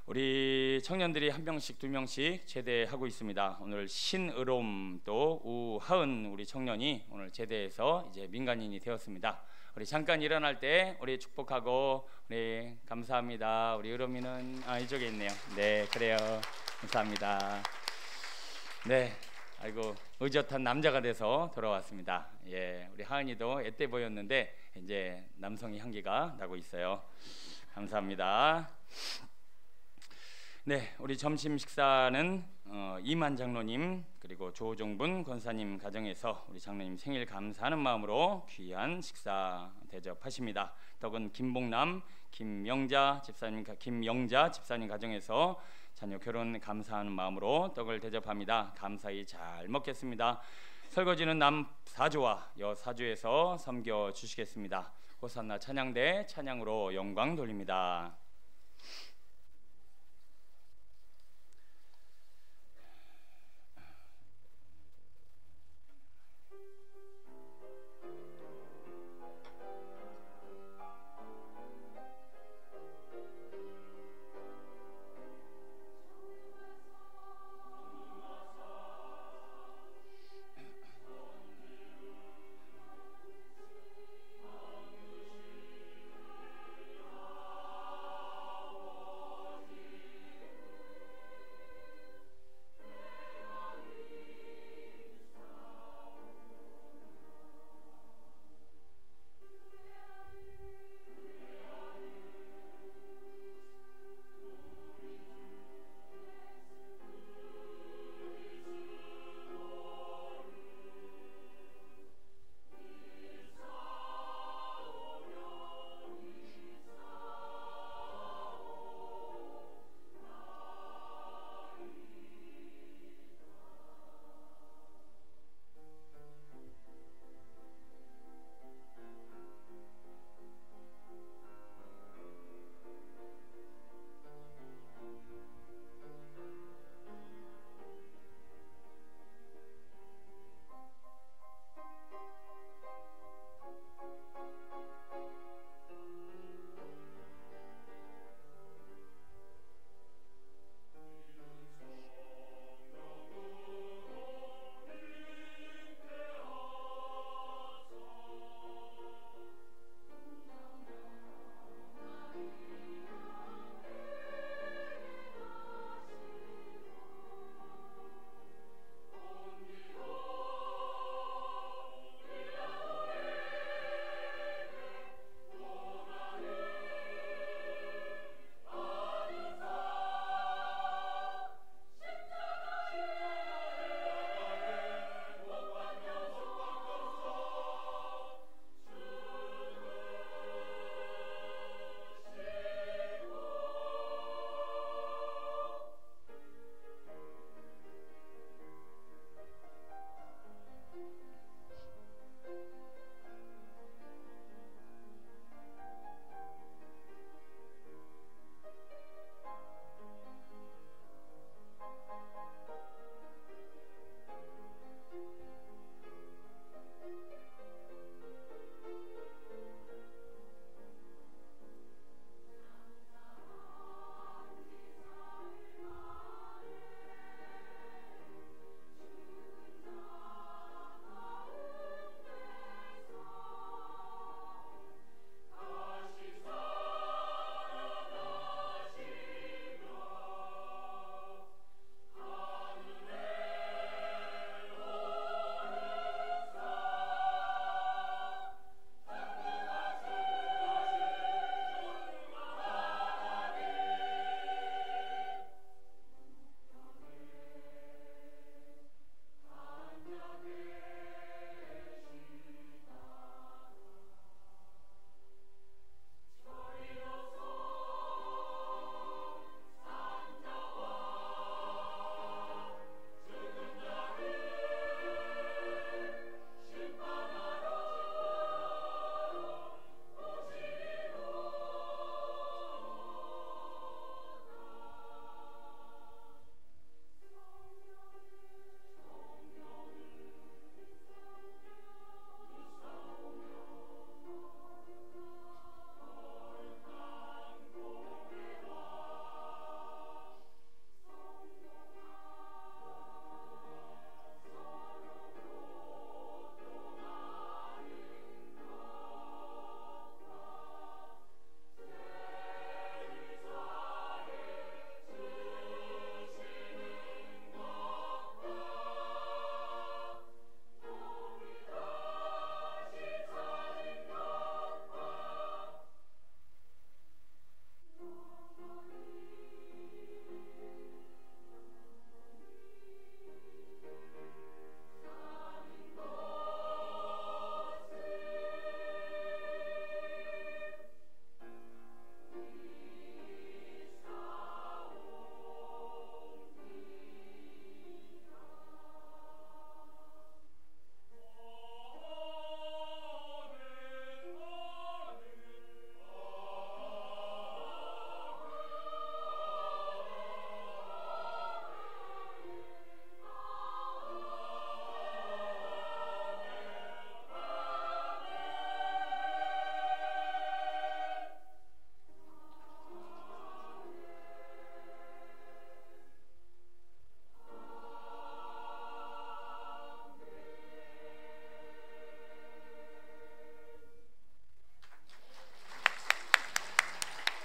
우리 청년들이 한 명씩 두 명씩 제대하고 있습니다. 오늘 신의롬 또 우하은 우리 청년이 오늘 제대해서 이제 민간인이 되었습니다. 우리 잠깐 일어날 때 우리 축복하고 우리 감사합니다. 우리 의롬이는 이쪽에 있네요. 네, 그래요. 감사합니다. 네, 아이고 의젓한 남자가 돼서 돌아왔습니다. 예, 우리 하은이도 애때 보였는데 이제 남성의 향기가 나고 있어요. 감사합니다. 네, 우리 점심 식사는 이만 장로님 그리고 조종분 권사님 가정에서 우리 장로님 생일 감사하는 마음으로 귀한 식사 대접하십니다. 떡은 김봉남, 김영자 집사님 가정에서 자녀 결혼 감사하는 마음으로 떡을 대접합니다. 감사히 잘 먹겠습니다. 설거지는 남사조와 여사조에서 섬겨 주시겠습니다. 호산나 찬양대 찬양으로 영광 돌립니다.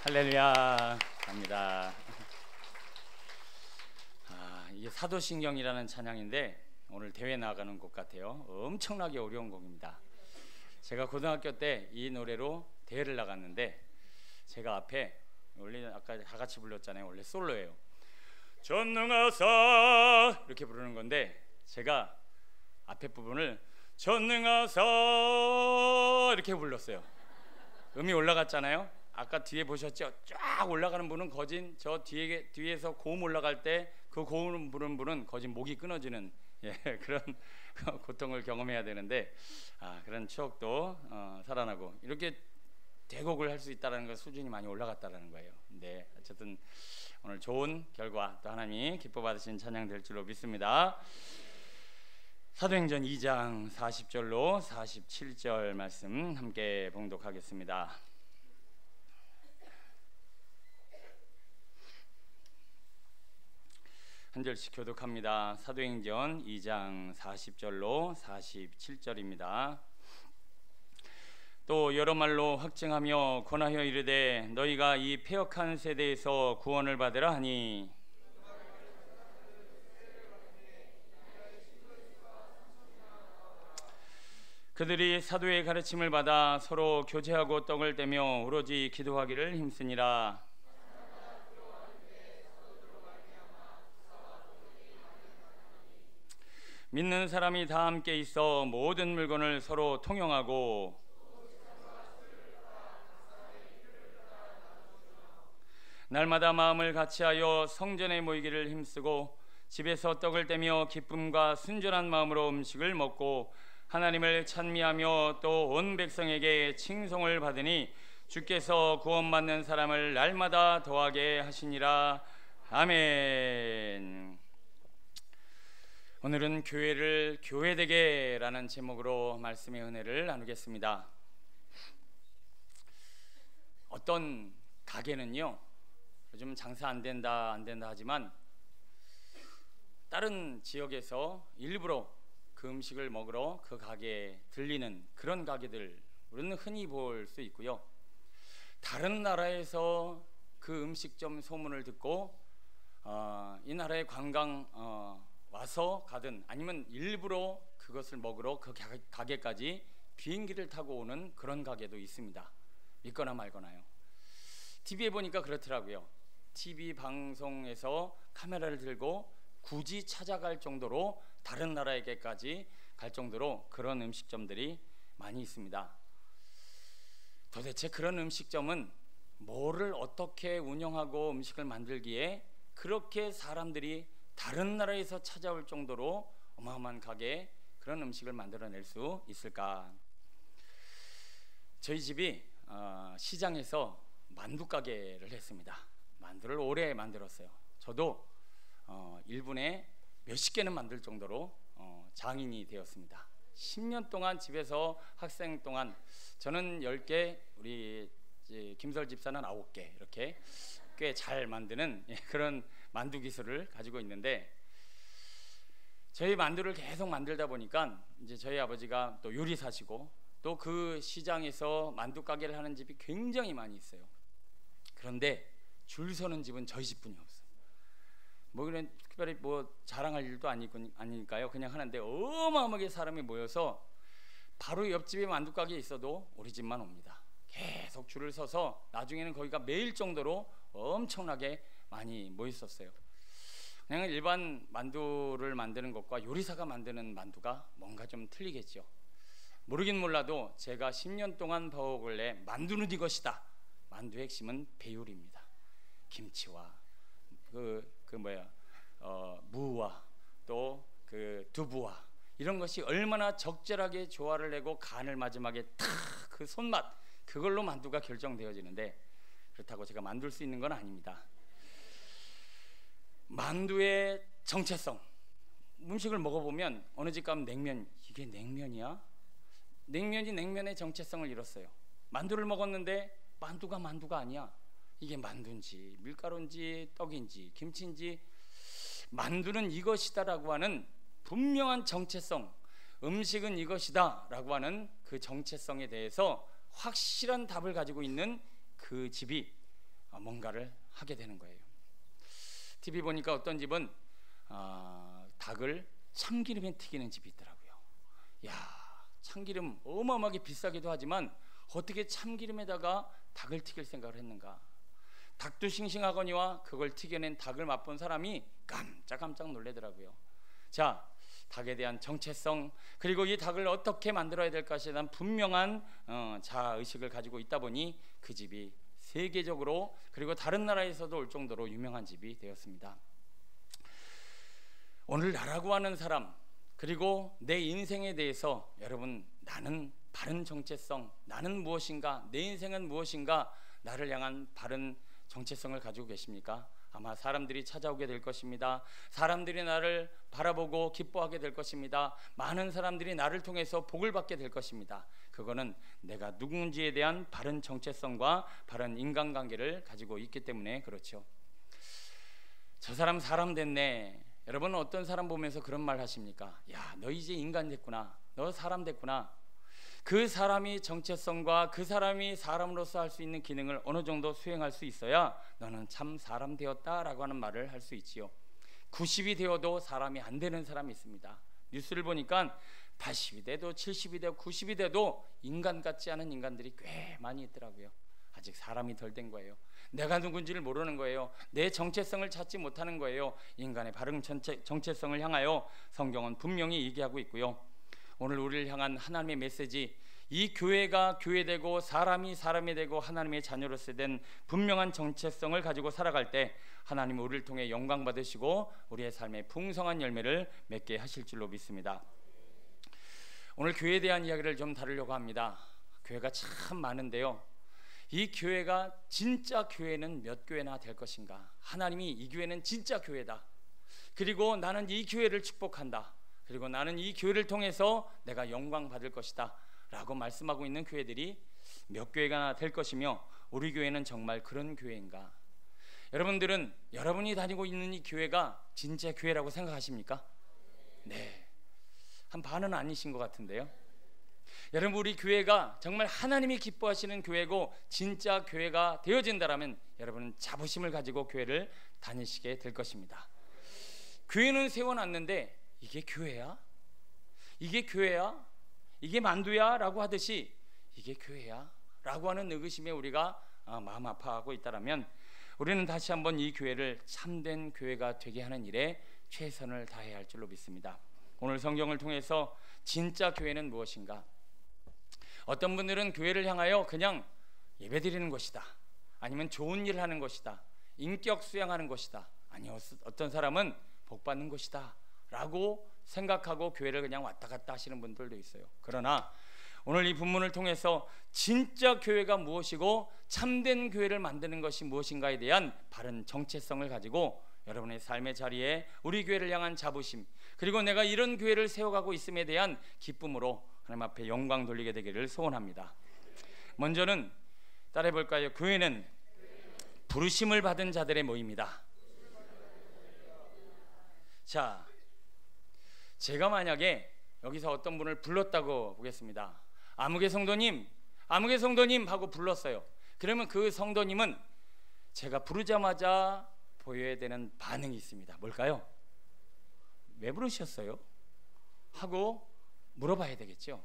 할렐루야 합니다. 이게 사도신경이라는 찬양인데 오늘 대회 나가는 곡 같아요. 엄청나게 어려운 곡입니다. 제가 고등학교 때 이 노래로 대회를 나갔는데 제가 앞에 원래 아까 다 같이 불렀잖아요. 원래 솔로예요. 전능하사 이렇게 부르는 건데 제가 앞에 부분을 전능하사 이렇게 불렀어요. 음이 올라갔잖아요. 아까 뒤에 보셨죠? 쫙 올라가는 분은 거진 저 뒤에서 고음 올라갈 때 그 고음 부르는 분은 거진 목이 끊어지는 그런 고통을 경험해야 되는데 그런 추억도 살아나고 이렇게 대곡을 할 수 있다는 것 수준이 많이 올라갔다는 거예요. 네, 어쨌든 오늘 좋은 결과 또 하나님이 기뻐 받으신 찬양 될 줄로 믿습니다. 사도행전 2장 40절로 47절 말씀 함께 봉독하겠습니다. 한 절씩 교독합니다. 사도행전 2장 40절로 47절입니다. 또 여러 말로 확증하며 권하여 이르되 너희가 이 패역한 세대에서 구원을 받으라 하니 그들이 사도의 가르침을 받아 서로 교제하고 떡을 떼며 오로지 기도하기를 힘쓰니라. 믿는 사람이 다 함께 있어 모든 물건을 서로 통용하고 날마다 마음을 같이하여 성전에 모이기를 힘쓰고 집에서 떡을 떼며 기쁨과 순전한 마음으로 음식을 먹고 하나님을 찬미하며 또 온 백성에게 칭송을 받으니 주께서 구원받는 사람을 날마다 더하게 하시니라. 아멘. 오늘은 교회를 교회되게라는 제목으로 말씀의 은혜를 나누겠습니다. 어떤 가게는요 요즘 장사 안 된다 하지만 다른 지역에서 일부러 그 음식을 먹으러 그 가게에 들리는 그런 가게들 우리는 흔히 볼 수 있고요. 다른 나라에서 그 음식점 소문을 듣고 이 나라에 관광 와서 가든 아니면 일부러 그것을 먹으러 그 가게까지 비행기를 타고 오는 그런 가게도 있습니다. 믿거나 말거나요. TV에 보니까 그렇더라고요. TV 방송에서 카메라를 들고 굳이 찾아갈 정도로 다른 나라에게까지 갈 정도로 그런 음식점들이 많이 있습니다. 도대체 그런 음식점은 뭐를 어떻게 운영하고 음식을 만들기에 그렇게 사람들이 다른 나라에서 찾아올 정도로 어마어마한 가게에 그런 음식을 만들어낼 수 있을까? 저희 집이 시장에서 만두 가게를 했습니다. 만두를 오래 만들었어요. 저도 1분에 몇십 개는 만들 정도로 장인이 되었습니다. 10년 동안 집에서 학생 동안 저는 10개, 우리 김설 집사는 9개 이렇게 꽤 잘 만드는 그런 만두 기술을 가지고 있는데 저희 만두를 계속 만들다 보니까 이제 저희 아버지가 또 요리사시고 또 그 시장에서 만두 가게를 하는 집이 굉장히 많이 있어요. 그런데 줄 서는 집은 저희 집뿐이 없어요. 뭐 그런 특별히 뭐 자랑할 일도 아니니까요. 그냥 하는데 어마어마하게 사람이 모여서 바로 옆집에 만두 가게에 있어도 우리 집만 옵니다. 계속 줄을 서서 나중에는 거기가 매일 정도로 엄청나게 많이 모였었어요. 그냥 일반 만두를 만드는 것과 요리사가 만드는 만두가 뭔가 좀 틀리겠죠. 모르긴 몰라도 제가 10년 동안 봐오길래 만두는 이것이다. 만두의 핵심은 배율입니다. 김치와 무와 또 그 두부와 이런 것이 얼마나 적절하게 조화를 내고 간을 마지막에 탁 그 손맛 그걸로 만두가 결정되어지는데 그렇다고 제가 만들 수 있는 건 아닙니다. 만두의 정체성, 음식을 먹어보면 어느 집 가면 냉면, 이게 냉면이야? 냉면이 냉면의 정체성을 잃었어요. 만두를 먹었는데 만두가 아니야. 이게 만두인지 밀가루인지 떡인지 김치인지 만두는 이것이다라고 하는 분명한 정체성, 음식은 이것이다라고 하는 그 정체성에 대해서 확실한 답을 가지고 있는 그 집이 뭔가를 하게 되는 거예요. TV 보니까 어떤 집은 닭을 참기름에 튀기는 집이 있더라고요. 야, 참기름 어마어마하게 비싸기도 하지만 어떻게 참기름에다가 닭을 튀길 생각을 했는가. 닭도 싱싱하거니와 그걸 튀겨낸 닭을 맛본 사람이 깜짝 놀래더라고요. 자, 닭에 대한 정체성, 그리고 이 닭을 어떻게 만들어야 될 것에 대한 분명한 자아의식을 가지고 있다 보니 그 집이 세계적으로 그리고 다른 나라에서도 올 정도로 유명한 집이 되었습니다. 오늘 나라고 하는 사람, 그리고 내 인생에 대해서 여러분, 나는 바른 정체성, 나는 무엇인가, 내 인생은 무엇인가, 나를 향한 바른 정체성을 가지고 계십니까? 아마 사람들이 찾아오게 될 것입니다. 사람들이 나를 바라보고 기뻐하게 될 것입니다. 많은 사람들이 나를 통해서 복을 받게 될 것입니다. 그거는 내가 누군지에 대한 바른 정체성과 바른 인간관계를 가지고 있기 때문에 그렇죠. 저 사람 됐네. 여러분은 어떤 사람 보면서 그런 말 하십니까? 야, 너 이제 인간 됐구나. 너 사람 됐구나. 그 사람이 정체성과 그 사람이 사람으로서 할 수 있는 기능을 어느 정도 수행할 수 있어야 너는 참 사람 되었다라고 하는 말을 할 수 있지요. 90이 되어도 사람이 안 되는 사람이 있습니다. 뉴스를 보니까 80이 돼도 70이 돼도 90이 돼도 인간 같지 않은 인간들이 꽤 많이 있더라고요. 아직 사람이 덜 된 거예요. 내가 누군지를 모르는 거예요. 내 정체성을 찾지 못하는 거예요. 인간의 바른 정체성을 향하여 성경은 분명히 얘기하고 있고요. 오늘 우리를 향한 하나님의 메시지, 이 교회가 교회되고 사람이 되고 하나님의 자녀로서 된 분명한 정체성을 가지고 살아갈 때 하나님은 우리를 통해 영광 받으시고 우리의 삶에 풍성한 열매를 맺게 하실 줄로 믿습니다. 오늘 교회에 대한 이야기를 좀 다루려고 합니다. 교회가 참 많은데요, 이 교회가 진짜 교회는 몇 교회나 될 것인가? 하나님이 이 교회는 진짜 교회다. 그리고 나는 이 교회를 축복한다. 그리고 나는 이 교회를 통해서 내가 영광 받을 것이다 라고 말씀하고 있는 교회들이 몇 교회가 될 것이며, 우리 교회는 정말 그런 교회인가? 여러분들은 여러분이 다니고 있는 이 교회가 진짜 교회라고 생각하십니까? 네, 한 반은 아니신 것 같은데요. 여러분, 우리 교회가 정말 하나님이 기뻐하시는 교회고 진짜 교회가 되어진다면 여러분은 자부심을 가지고 교회를 다니시게 될 것입니다. 교회는 세워놨는데 이게 교회야? 이게 교회야? 이게 만두야? 라고 하듯이 이게 교회야? 라고 하는 의구심에 우리가 마음 아파하고 있다면 우리는 다시 한번 이 교회를 참된 교회가 되게 하는 일에 최선을 다해야 할 줄로 믿습니다. 오늘 성경을 통해서 진짜 교회는 무엇인가? 어떤 분들은 교회를 향하여 그냥 예배드리는 것이다, 아니면 좋은 일을 하는 것이다, 인격 수양하는 것이다, 아니 어떤 사람은 복받는 것이다 라고 생각하고 교회를 그냥 왔다 갔다 하시는 분들도 있어요. 그러나 오늘 이 본문을 통해서 진짜 교회가 무엇이고 참된 교회를 만드는 것이 무엇인가에 대한 바른 정체성을 가지고 여러분의 삶의 자리에 우리 교회를 향한 자부심, 그리고 내가 이런 교회를 세워가고 있음에 대한 기쁨으로 하나님 앞에 영광 돌리게 되기를 소원합니다. 먼저는 따라해 볼까요? 교회는 부르심을 받은 자들의 모임이다. 자, 제가 만약에 여기서 어떤 분을 불렀다고 보겠습니다. 아무개 성도님 하고 불렀어요. 그러면 그 성도님은 제가 부르자마자 보여야 되는 반응이 있습니다. 뭘까요? 왜 부르셨어요? 하고 물어봐야 되겠죠.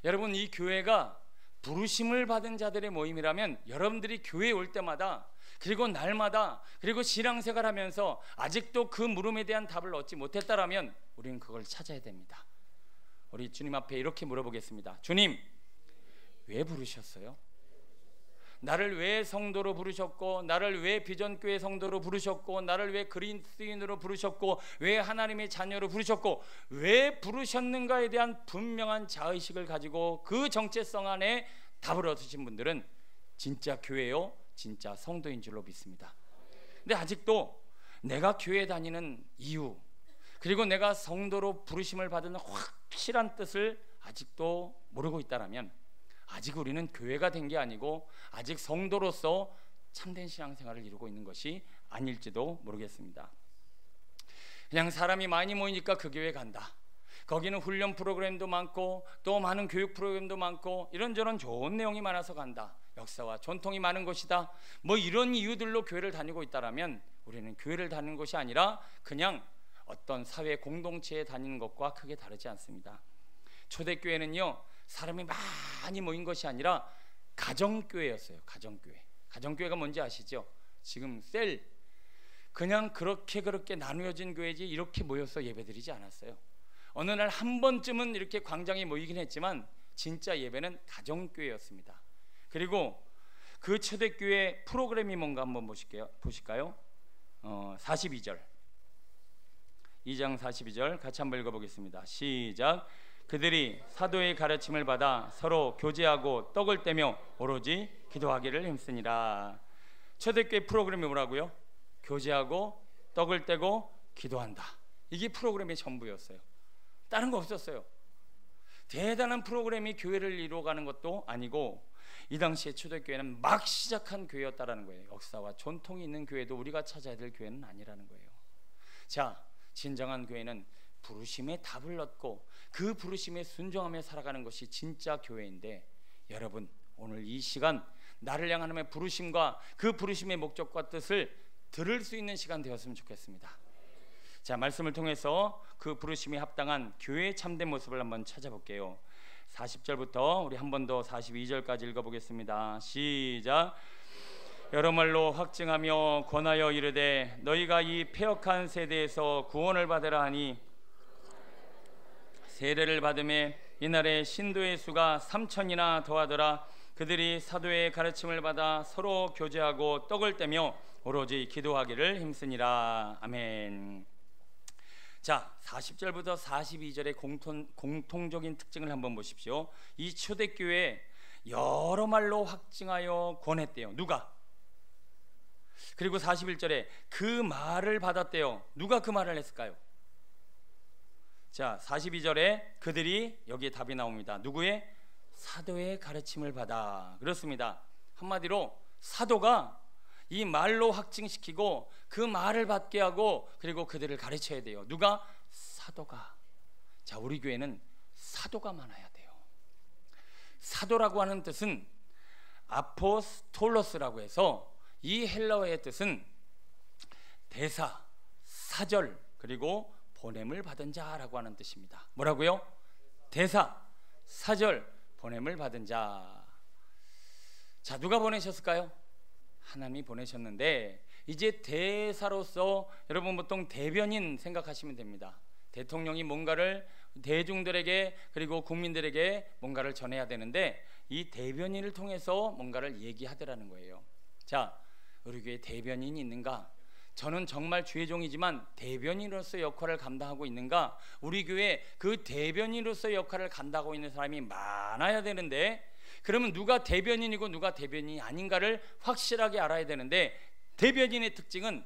여러분, 이 교회가 부르심을 받은 자들의 모임이라면 여러분들이 교회에 올 때마다, 그리고 날마다, 그리고 신앙생활 하면서 아직도 그 물음에 대한 답을 얻지 못했다라면 우리는 그걸 찾아야 됩니다. 우리 주님 앞에 이렇게 물어보겠습니다. 주님, 왜 부르셨어요? 나를 왜 성도로 부르셨고, 나를 왜 비전교회 성도로 부르셨고, 나를 왜 그리스도인으로 부르셨고, 왜 하나님의 자녀로 부르셨고, 왜 부르셨는가에 대한 분명한 자의식을 가지고 그 정체성 안에 답을 얻으신 분들은 진짜 교회요, 진짜 성도인 줄로 믿습니다. 근데 아직도 내가 교회 다니는 이유, 그리고 내가 성도로 부르심을 받은 확실한 뜻을 아직도 모르고 있다라면 아직 우리는 교회가 된 게 아니고 아직 성도로서 참된 신앙생활을 이루고 있는 것이 아닐지도 모르겠습니다. 그냥 사람이 많이 모이니까 그 교회 간다, 거기는 훈련 프로그램도 많고 또 많은 교육 프로그램도 많고 이런저런 좋은 내용이 많아서 간다, 역사와 전통이 많은 곳이다, 뭐 이런 이유들로 교회를 다니고 있다라면 우리는 교회를 다니는 것이 아니라 그냥 어떤 사회 공동체에 다니는 것과 크게 다르지 않습니다. 초대교회는요, 사람이 많이 모인 것이 아니라 가정교회였어요. 가정교회가 뭔지 아시죠? 지금 셀, 그냥 그렇게 나누어진 교회지 이렇게 모여서 예배드리지 않았어요. 어느 날 한 번쯤은 이렇게 광장에 모이긴 했지만 진짜 예배는 가정교회였습니다. 그리고 그 초대교회 프로그램이 뭔가 한번 보실까요? 42절, 2장 42절 같이 한번 읽어보겠습니다. 시작. 그들이 사도의 가르침을 받아 서로 교제하고 떡을 떼며 오로지 기도하기를 힘쓰니라. 초대교회 프로그램이 뭐라고요? 교제하고 떡을 떼고 기도한다. 이게 프로그램의 전부였어요. 다른 거 없었어요. 대단한 프로그램이 교회를 이루어가는 것도 아니고 이 당시에 초대교회는 막 시작한 교회였다라는 거예요. 역사와 전통이 있는 교회도 우리가 찾아야 될 교회는 아니라는 거예요. 자, 진정한 교회는 부르심에 답을 얻고 그 부르심에 순종하며 살아가는 것이 진짜 교회인데, 여러분 오늘 이 시간 나를 향한 하나님의 부르심과 그 부르심의 목적과 뜻을 들을 수 있는 시간 되었으면 좋겠습니다. 자, 말씀을 통해서 그 부르심에 합당한 교회의 참된 모습을 한번 찾아볼게요. 40절부터 우리 한 번 더 42절까지 읽어보겠습니다. 시작. 여러 말로 확증하며 권하여 이르되 너희가 이 패역한 세대에서 구원을 받으라 하니 세례를 받음에 이날에 신도의 수가 3,000이나 더하더라. 그들이 사도의 가르침을 받아 서로 교제하고 떡을 떼며 오로지 기도하기를 힘쓰니라. 아멘. 자, 40절부터 42절의 공통적인 특징을 한번 보십시오. 이 초대교회에 여러 말로 확증하여 권했대요. 누가? 그리고 41절에 그 말을 받았대요. 누가 그 말을 했을까요? 자, 42절에 그들이, 여기에 답이 나옵니다. 누구의? 사도의 가르침을 받아. 그렇습니다. 한마디로 사도가 이 말로 확증시키고 그 말을 받게 하고 그리고 그들을 가르쳐야 돼요. 누가? 사도가. 자, 우리 교회는 사도가 많아야 돼요. 사도라고 하는 뜻은 아포스톨로스라고 해서 이 헬라어의 뜻은 대사, 사절, 그리고 보냄을 받은 자라고 하는 뜻입니다. 뭐라고요? 대사, 사절, 보냄을 받은 자. 자, 누가 보내셨을까요? 하나님이 보내셨는데, 이제 대사로서 여러분 보통 대변인 생각하시면 됩니다. 대통령이 뭔가를 대중들에게 그리고 국민들에게 뭔가를 전해야 되는데 이 대변인을 통해서 뭔가를 얘기하더라는 거예요. 자, 우리 교회에 대변인이 있는가? 저는 정말 주의 종이지만 대변인으로서 역할을 감당하고 있는가? 우리 교회에 그 대변인으로서 역할을 감당하고 있는 사람이 많아야 되는데, 그러면 누가 대변인이고 누가 대변인이 아닌가를 확실하게 알아야 되는데, 대변인의 특징은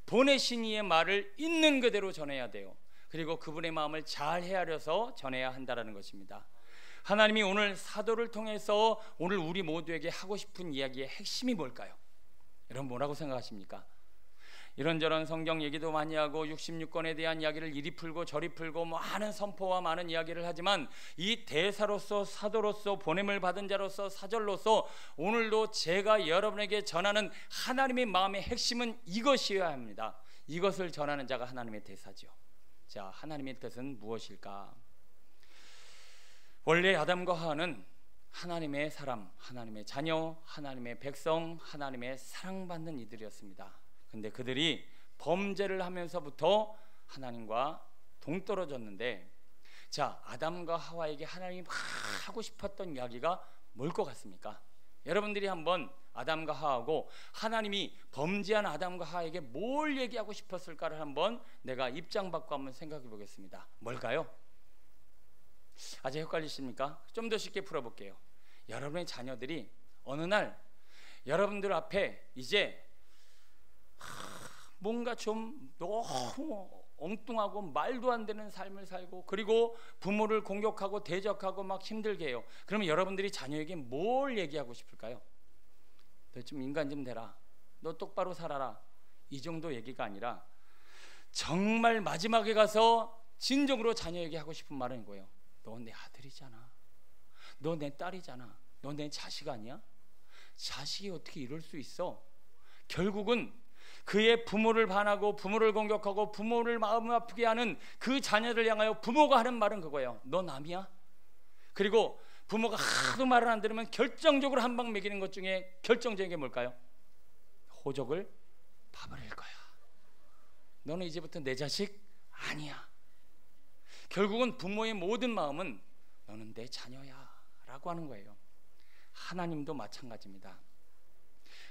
보내신 이의 말을 있는 그대로 전해야 돼요. 그리고 그분의 마음을 잘 헤아려서 전해야 한다는 것입니다. 하나님이 오늘 사도를 통해서 오늘 우리 모두에게 하고 싶은 이야기의 핵심이 뭘까요? 여러분 뭐라고 생각하십니까? 이런저런 성경 얘기도 많이 하고 66권에 대한 이야기를 이리 풀고 저리 풀고 많은 선포와 많은 이야기를 하지만 이 대사로서, 사도로서, 보냄을 받은 자로서, 사절로서 오늘도 제가 여러분에게 전하는 하나님의 마음의 핵심은 이것이어야 합니다. 이것을 전하는 자가 하나님의 대사죠. 자, 하나님의 뜻은 무엇일까? 원래 아담과 하와는 하나님의 사람, 하나님의 자녀, 하나님의 백성, 하나님의 사랑받는 이들이었습니다. 근데 그들이 범죄를 하면서부터 하나님과 동떨어졌는데, 자, 아담과 하와에게 하나님이 막 하고 싶었던 이야기가 뭘 것 같습니까? 여러분들이 한번 아담과 하와하고 하나님이 범죄한 아담과 하와에게 뭘 얘기하고 싶었을까를 한번 내가 입장 바꿔 한번 생각해 보겠습니다. 뭘까요? 아주 헷갈리십니까? 좀 더 쉽게 풀어볼게요. 여러분의 자녀들이 어느 날 여러분들 앞에 이제 뭔가 좀 너무 엉뚱하고 말도 안 되는 삶을 살고 그리고 부모를 공격하고 대적하고 막 힘들게 해요. 그러면 여러분들이 자녀에게 뭘 얘기하고 싶을까요? 너 좀 인간 좀 되라, 너 똑바로 살아라, 이 정도 얘기가 아니라 정말 마지막에 가서 진정으로 자녀에게 하고 싶은 말은 이거예요. 너 내 아들이잖아, 너 내 딸이잖아, 너 내 자식 아니야? 자식이 어떻게 이럴 수 있어? 결국은 그의 부모를 반하고 부모를 공격하고 부모를 마음 아프게 하는 그 자녀를 향하여 부모가 하는 말은 그거예요. 너 남이야? 그리고 부모가 하도 말을 안 들으면 결정적으로 한 방 먹이는 것 중에 결정적인 게 뭘까요? 호적을 봐버릴 거야. 너는 이제부터 내 자식 아니야. 결국은 부모의 모든 마음은 너는 내 자녀야 라고 하는 거예요. 하나님도 마찬가지입니다.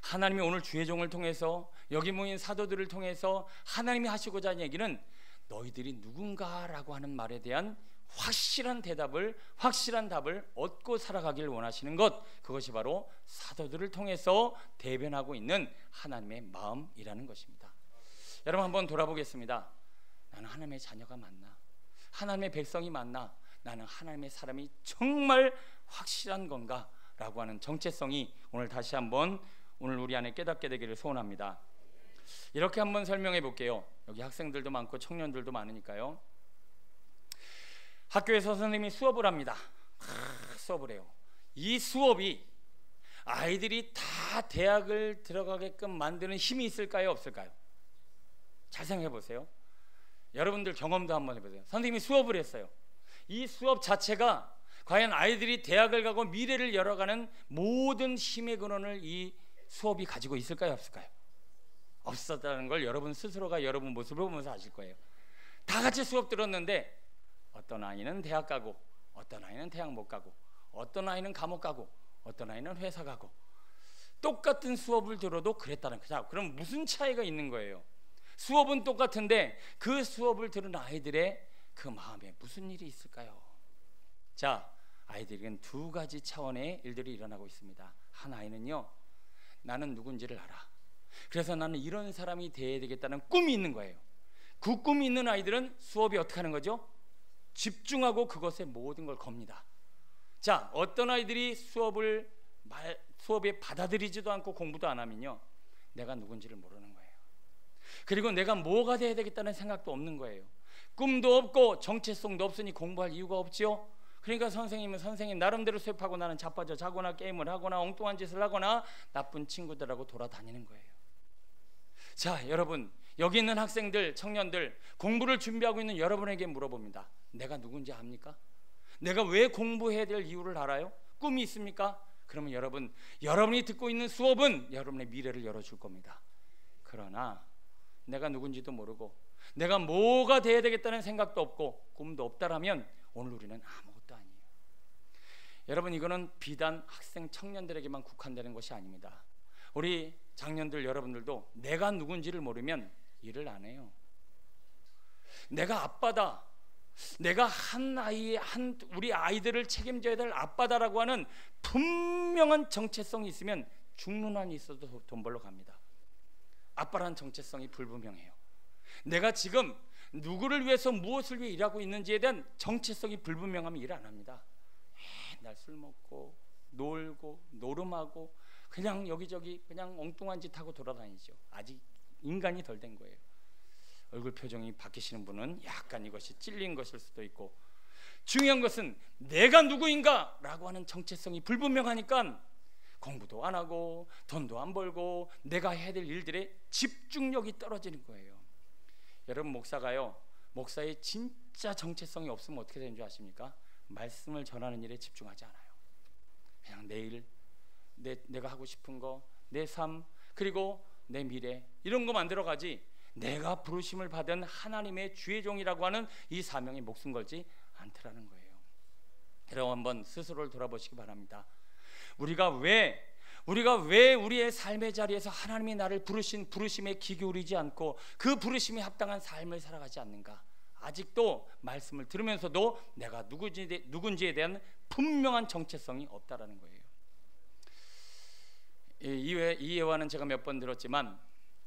하나님이 오늘 주의 종을 통해서 여기 모인 사도들을 통해서 하나님이 하시고자 하는 얘기는 너희들이 누군가라고 하는 말에 대한 확실한 답을 얻고 살아가길 원하시는 것, 그것이 바로 사도들을 통해서 대변하고 있는 하나님의 마음이라는 것입니다. 여러분 한번 돌아보겠습니다. 나는 하나님의 자녀가 맞나? 하나님의 백성이 맞나? 나는 하나님의 사람이 정말 확실한 건가? 라고 하는 정체성이 오늘 다시 한번 오늘 우리 안에 깨닫게 되기를 소원합니다. 이렇게 한번 설명해 볼게요. 여기 학생들도 많고 청년들도 많으니까요. 학교에서 선생님이 수업을 합니다. 수업을 해요. 이 수업이 아이들이 다 대학을 들어가게끔 만드는 힘이 있을까요? 없을까요? 잘 생각해 보세요. 여러분들 경험도 한번 해보세요. 선생님이 수업을 했어요. 이 수업 자체가 과연 아이들이 대학을 가고 미래를 열어가는 모든 힘의 근원을 이 수업이 가지고 있을까요? 없을까요? 없었다는 걸 여러분 스스로가 여러분 모습을 보면서 아실 거예요. 다 같이 수업 들었는데 어떤 아이는 대학 가고 어떤 아이는 대학 못 가고 어떤 아이는 감옥 가고 어떤 아이는 회사 가고 똑같은 수업을 들어도 그랬다는 거죠. 그럼 무슨 차이가 있는 거예요? 수업은 똑같은데 그 수업을 들은 아이들의 그 마음에 무슨 일이 있을까요? 자, 아이들에겐 두 가지 차원의 일들이 일어나고 있습니다. 한 아이는요, 나는 누군지를 알아. 그래서 나는 이런 사람이 돼야 되겠다는 꿈이 있는 거예요. 그 꿈이 있는 아이들은 수업이 어떻게 하는 거죠? 집중하고 그것에 모든 걸 겁니다. 자, 어떤 아이들이 수업에 받아들이지도 않고 공부도 안 하면요, 내가 누군지를 모르는 거예요. 그리고 내가 뭐가 돼야 되겠다는 생각도 없는 거예요. 꿈도 없고 정체성도 없으니 공부할 이유가 없지요. 그러니까 선생님은 선생님 나름대로 수업하고 나는 자빠져 자거나 게임을 하거나 엉뚱한 짓을 하거나 나쁜 친구들하고 돌아다니는 거예요. 자, 여러분, 여기 있는 학생들, 청년들, 공부를 준비하고 있는 여러분에게 물어봅니다. 내가 누군지 압니까? 내가 왜 공부해야 될 이유를 알아요? 꿈이 있습니까? 그러면 여러분이 듣고 있는 수업은 여러분의 미래를 열어줄 겁니다. 그러나 내가 누군지도 모르고 내가 뭐가 돼야 되겠다는 생각도 없고 꿈도 없다라면 오늘 우리는 아무것도 아니에요. 여러분, 이거는 비단 학생 청년들에게만 국한되는 것이 아닙니다. 우리 장년들 여러분들도 내가 누군지를 모르면 일을 안 해요. 내가 아빠다, 내가 우리 아이들을 책임져야 될 아빠다라고 하는 분명한 정체성이 있으면 죽는 한이 있어도 돈 벌러 갑니다. 아빠라는 정체성이 불분명해요. 내가 지금 누구를 위해서 무엇을 위해 일하고 있는지에 대한 정체성이 불분명하면 일 안 합니다. 맨날 술 먹고 놀고 노름하고 그냥 여기저기 그냥 엉뚱한 짓 하고 돌아다니죠. 아직 인간이 덜 된 거예요. 얼굴 표정이 바뀌시는 분은 약간 이것이 찔린 것일 수도 있고, 중요한 것은 내가 누구인가 라고 하는 정체성이 불분명하니까 공부도 안 하고 돈도 안 벌고 내가 해야 될 일들에 집중력이 떨어지는 거예요. 여러분, 목사의 진짜 정체성이 없으면 어떻게 되는 줄 아십니까? 말씀을 전하는 일에 집중하지 않아요. 그냥 내일 내가 하고 싶은 거, 내 삶, 그리고 내 미래, 이런 거 만들어가지 내가 부르심을 받은 하나님의 주의 종이라고 하는 이 사명에 목숨 걸지 않더라는 거예요. 여러분, 한번 스스로를 돌아보시기 바랍니다. 우리가 왜 우리의 삶의 자리에서 하나님이 나를 부르신 부르심에 귀 기울이지 않고 그 부르심에 합당한 삶을 살아가지 않는가? 아직도 말씀을 들으면서도 내가 누군지에 대한 분명한 정체성이 없다라는 거예요. 이 예화는 제가 몇 번 들었지만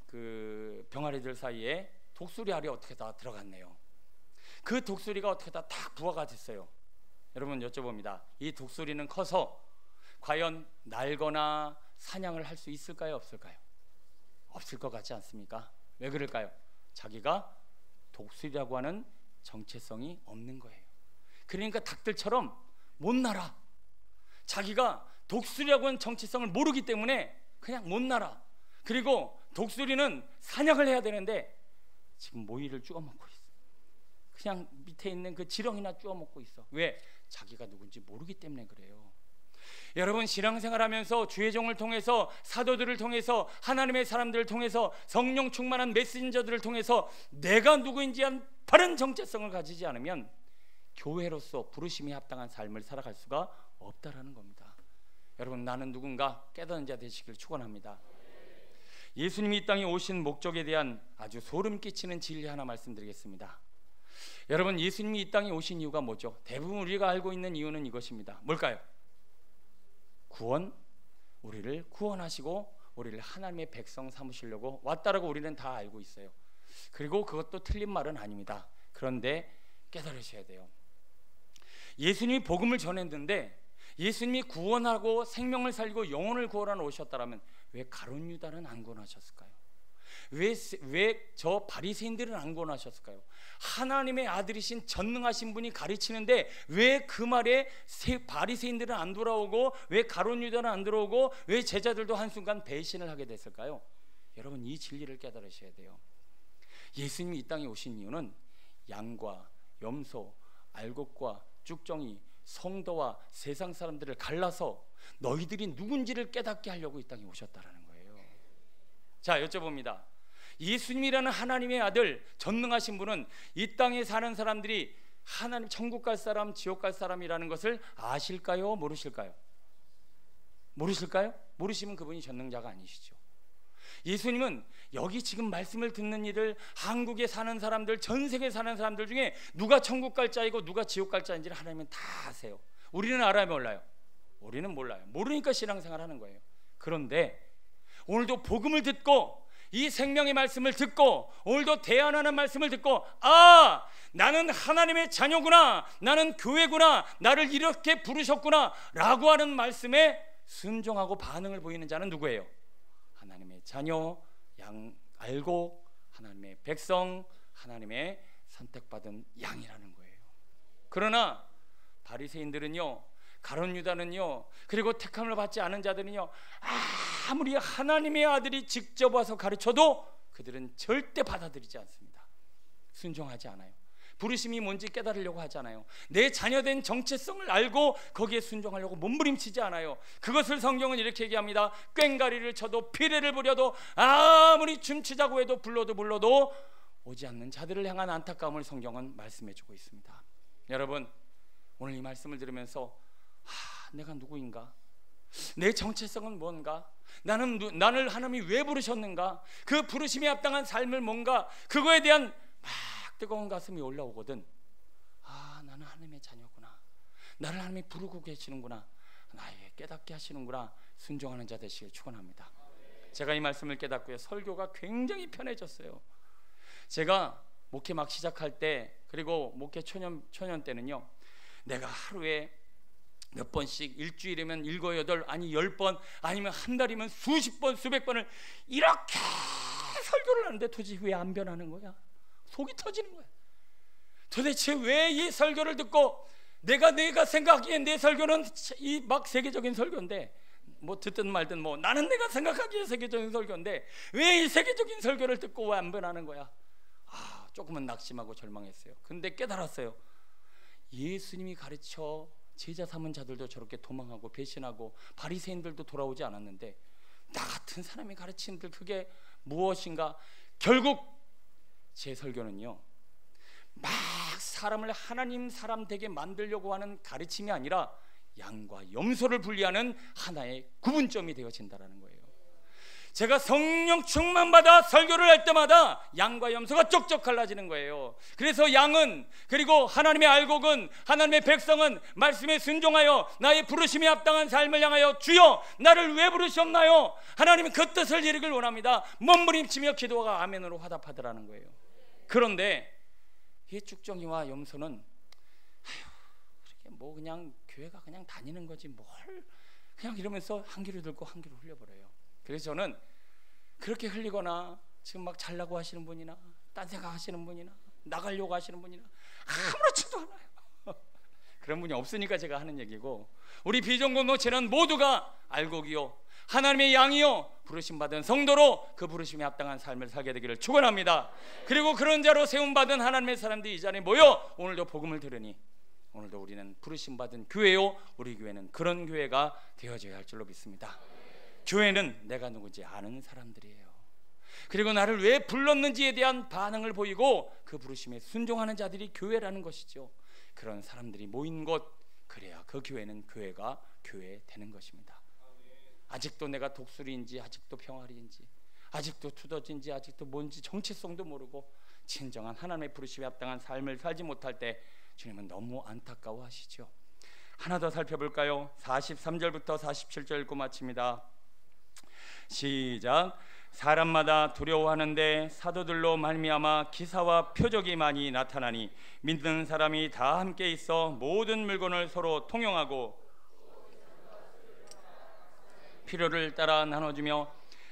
그 병아리들 사이에 독수리 알이 어떻게 다 들어갔네요. 그 독수리가 어떻게 다 부화가 됐어요. 여러분, 여쭤봅니다. 이 독수리는 커서 과연 날거나 사냥을 할 수 있을까요? 없을까요? 없을 것 같지 않습니까? 왜 그럴까요? 자기가 독수리라고 하는 정체성이 없는 거예요. 그러니까 닭들처럼 못 날아. 자기가 독수리라고 하는 정체성을 모르기 때문에 그냥 못 날아. 그리고 독수리는 사냥을 해야 되는데 지금 모이를 쪼아 먹고 있어. 그냥 밑에 있는 그 지렁이나 쪼아 먹고 있어. 왜? 자기가 누군지 모르기 때문에 그래요. 여러분, 신앙생활하면서 주의 종을 통해서, 사도들을 통해서, 하나님의 사람들을 통해서, 성령 충만한 메신저들을 통해서 내가 누구인지 한 바른 정체성을 가지지 않으면 교회로서 부르심이 합당한 삶을 살아갈 수가 없다라는 겁니다. 여러분, 나는 누군가 깨닫는 자 되시길 축원합니다. 예수님이 이 땅에 오신 목적에 대한 아주 소름 끼치는 진리 하나 말씀드리겠습니다. 여러분, 예수님이 이 땅에 오신 이유가 뭐죠? 대부분 우리가 알고 있는 이유는 이것입니다. 뭘까요? 구원, 우리를 구원하시고 우리를 하나님의 백성 삼으시려고 왔다라고 우리는 다 알고 있어요. 그리고 그것도 틀린 말은 아닙니다. 그런데 깨달으셔야 돼요. 예수님이 복음을 전했는데, 예수님이 구원하고 생명을 살리고 영혼을 구원하러 오셨다라면 왜 가룟 유다는 안 구원하셨을까요? 왜 저 바리새인들은 안 구원하셨을까요? 하나님의 아들이신 전능하신 분이 가르치는데 왜 그 말에 바리새인들은 안 돌아오고, 왜 가룟 유다는 안 들어오고, 왜 제자들도 한순간 배신을 하게 됐을까요? 여러분, 이 진리를 깨달으셔야 돼요. 예수님이 이 땅에 오신 이유는 양과 염소, 알곡과 쭉정이, 성도와 세상 사람들을 갈라서 너희들이 누군지를 깨닫게 하려고 이 땅에 오셨다라는 거예요. 자, 여쭤봅니다. 예수님이라는 하나님의 아들, 전능하신 분은 이 땅에 사는 사람들이 하나님 천국 갈 사람, 지옥 갈 사람이라는 것을 아실까요? 모르실까요? 모르실까요? 모르시면 그분이 전능자가 아니시죠. 예수님은 여기 지금 말씀을 듣는 이들, 한국에 사는 사람들, 전 세계에 사는 사람들 중에 누가 천국 갈 자이고 누가 지옥 갈 자인지를 하나님은 다 아세요. 우리는 알아요, 몰라요? 우리는 몰라요. 모르니까 신앙생활 하는 거예요. 그런데 오늘도 복음을 듣고 이 생명의 말씀을 듣고 오늘도 대안하는 말씀을 듣고, 아, 나는 하나님의 자녀구나, 나는 교회구나, 나를 이렇게 부르셨구나 라고 하는 말씀에 순종하고 반응을 보이는 자는 누구예요? 하나님의 자녀, 알고 하나님의 백성, 하나님의 선택받은 양이라는 거예요. 그러나 바리새인들은요, 가룟 유다는요, 그리고 택함을 받지 않은 자들은요, 아무리 하나님의 아들이 직접 와서 가르쳐도 그들은 절대 받아들이지 않습니다. 순종하지 않아요. 부르심이 뭔지 깨달으려고 하지 않아요. 내 자녀된 정체성을 알고 거기에 순종하려고 몸부림치지 않아요. 그것을 성경은 이렇게 얘기합니다. 꽹가리를 쳐도 피레를 부려도 아무리 춤추자고 해도 불러도 오지 않는 자들을 향한 안타까움을 성경은 말씀해주고 있습니다. 여러분, 오늘 이 말씀을 들으면서 내가 누구인가? 내 정체성은 뭔가? 나를 하나님이 왜 부르셨는가? 그 부르심에 합당한 삶을 뭔가? 그거에 대한 막 뜨거운 가슴이 올라오거든. 나는 하나님의 자녀구나, 나를 하나님이 부르고 계시는구나, 나에게 깨닫게 하시는구나, 순종하는 자 되시길 축원합니다. 제가 이 말씀을 깨닫고요, 설교가 굉장히 편해졌어요. 제가 목회 막 시작할 때, 그리고 목회 초년 때는요, 내가 하루에 몇 번씩, 일주일이면 7, 8, 아니 10번, 아니면 한 달이면 수십 번, 수백 번을 이렇게 설교를 하는데 도대체 왜 안 변하는 거야? 속이 터지는 거야. 도대체 왜 이 설교를 듣고 내가 생각하기엔 내 설교는 이 막 세계적인 설교인데, 뭐 듣든 말든 뭐 나는 내가 생각하기에 세계적인 설교인데 왜 이 세계적인 설교를 듣고 왜 안 변하는 거야? 조금은 낙심하고 절망했어요. 근데 깨달았어요. 예수님이 가르쳐 제자 삼은 자들도 저렇게 도망하고 배신하고 바리새인들도 돌아오지 않았는데 나 같은 사람이 가르치는 그게 무엇인가? 결국 제 설교는요, 막 사람을 하나님 사람 되게 만들려고 하는 가르침이 아니라 양과 염소를 분리하는 하나의 구분점이 되어진다는 거예요. 제가 성령 충만받아 설교를 할 때마다 양과 염소가 쪽쪽 갈라지는 거예요. 그래서 양은, 그리고 하나님의 알곡은, 하나님의 백성은 말씀에 순종하여 나의 부르심에 합당한 삶을 향하여 주여 나를 왜 부르셨나요? 하나님은 그 뜻을 이루길 원합니다. 몸부림치며 기도가 아멘으로 화답하더라는 거예요. 그런데 이 쭉정이와 염소는 뭐 그냥 교회가 그냥 다니는 거지 뭘 그냥 이러면서 한 귀로 들고 한 귀로 흘려버려요. 그래서 저는 그렇게 흘리거나 지금 막 잘나고 하시는 분이나 딴 생각 하시는 분이나 나가려고 하시는 분이나 아무렇지도 않아요. 그런 분이 없으니까 제가 하는 얘기고, 우리 비전 공동체는 모두가 알곡이요 하나님의 양이요 부르심받은 성도로 그 부르심에 합당한 삶을 살게 되기를 축원합니다. 그리고 그런 자로 세움받은 하나님의 사람들이 이 자리에 모여 오늘도 복음을 들으니 오늘도 우리는 부르심받은 교회요, 우리 교회는 그런 교회가 되어져야 할 줄로 믿습니다. 교회는 내가 누군지 아는 사람들이에요. 그리고 나를 왜 불렀는지에 대한 반응을 보이고 그 부르심에 순종하는 자들이 교회라는 것이죠. 그런 사람들이 모인 곳, 그래야 그 교회는 교회가 교회 되는 것입니다. 아직도 내가 독수리인지, 아직도 병아리인지, 아직도 투더지인지, 아직도 뭔지 정체성도 모르고 진정한 하나님의 부르심에 합당한 삶을 살지 못할 때 주님은 너무 안타까워하시죠. 하나 더 살펴볼까요? 43절부터 47절 읽고 마칩니다. 시작. 사람마다 두려워하는데 사도들로 말미암아 기사와 표적이 많이 나타나니 믿는 사람이 다 함께 있어 모든 물건을 서로 통용하고 필요를 따라 나눠주며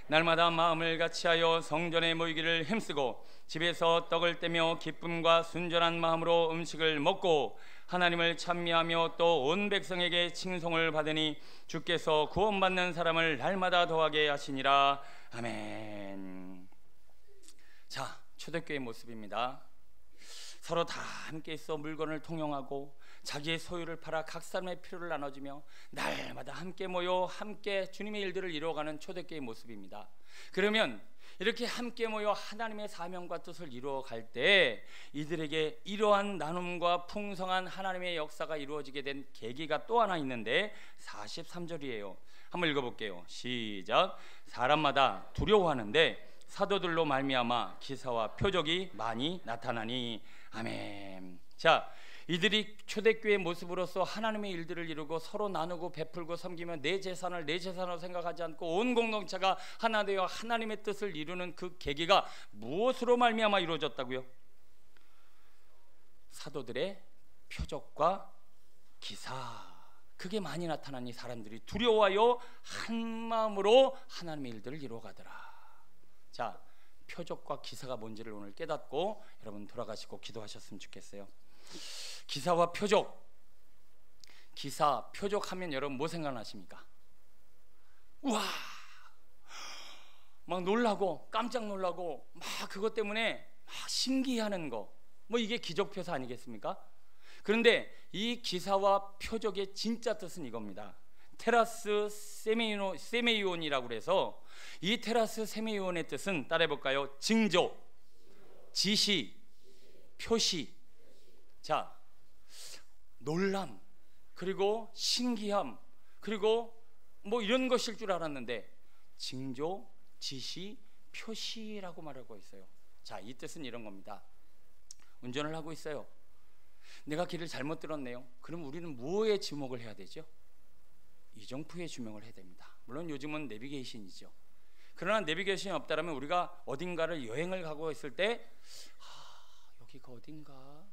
날마다 마음을 같이하여 성전에 모이기를 힘쓰고 집에서 떡을 떼며 기쁨과 순전한 마음으로 음식을 먹고 하나님을 찬미하며 또 온 백성에게 칭송을 받으니 주께서 구원받는 사람을 날마다 더하게 하시니라. 아멘. 자, 초대교회의 모습입니다. 서로 다 함께 있어 물건을 통용하고 자기의 소유를 팔아 각 사람의 필요를 나눠주며 날마다 함께 모여 함께 주님의 일들을 이루어가는 초대교회의 모습입니다. 그러면 이렇게 함께 모여 하나님의 사명과 뜻을 이루어갈 때 이들에게 이러한 나눔과 풍성한 하나님의 역사가 이루어지게 된 계기가 또 하나 있는데 43절이에요. 한번 읽어볼게요. 시작. 사람마다 두려워하는데 사도들로 말미암아 기사와 표적이 많이 나타나니. 아멘. 자, 이들이 초대교회의 모습으로서 하나님의 일들을 이루고 서로 나누고 베풀고 섬기며 내 재산을 내 재산으로 생각하지 않고 온 공동체가 하나 되어 하나님의 뜻을 이루는 그 계기가 무엇으로 말미암아 이루어졌다고요? 사도들의 표적과 기사, 그게 많이 나타나니 사람들이 두려워하여 한 마음으로 하나님의 일들을 이루어가더라. 자, 표적과 기사가 뭔지를 오늘 깨닫고 여러분 돌아가시고 기도하셨으면 좋겠어요. 기사와 표적. 기사, 표적 하면 여러분 뭐 생각나십니까? 우와, 막 놀라고 깜짝 놀라고 막 그것 때문에 막 신기해하는 거, 뭐 이게 기적표사 아니겠습니까? 그런데 이 기사와 표적의 진짜 뜻은 이겁니다. 테라스 세메이온이라고 그래서 이 테라스 세메이온의 뜻은 따라해볼까요? 징조, 지시, 표시. 자, 놀람, 그리고 신기함, 그리고 뭐 이런 것일 줄 알았는데 징조, 지시, 표시라고 말하고 있어요. 자, 이 뜻은 이런 겁니다. 운전을 하고 있어요. 내가 길을 잘못 들었네요. 그럼 우리는 뭐에 주목을 해야 되죠? 이정표에 주목을 해야 됩니다. 물론 요즘은 내비게이션이죠. 그러나 내비게이션이 없다면 우리가 어딘가를 여행을 가고 있을 때 여기가 어딘가,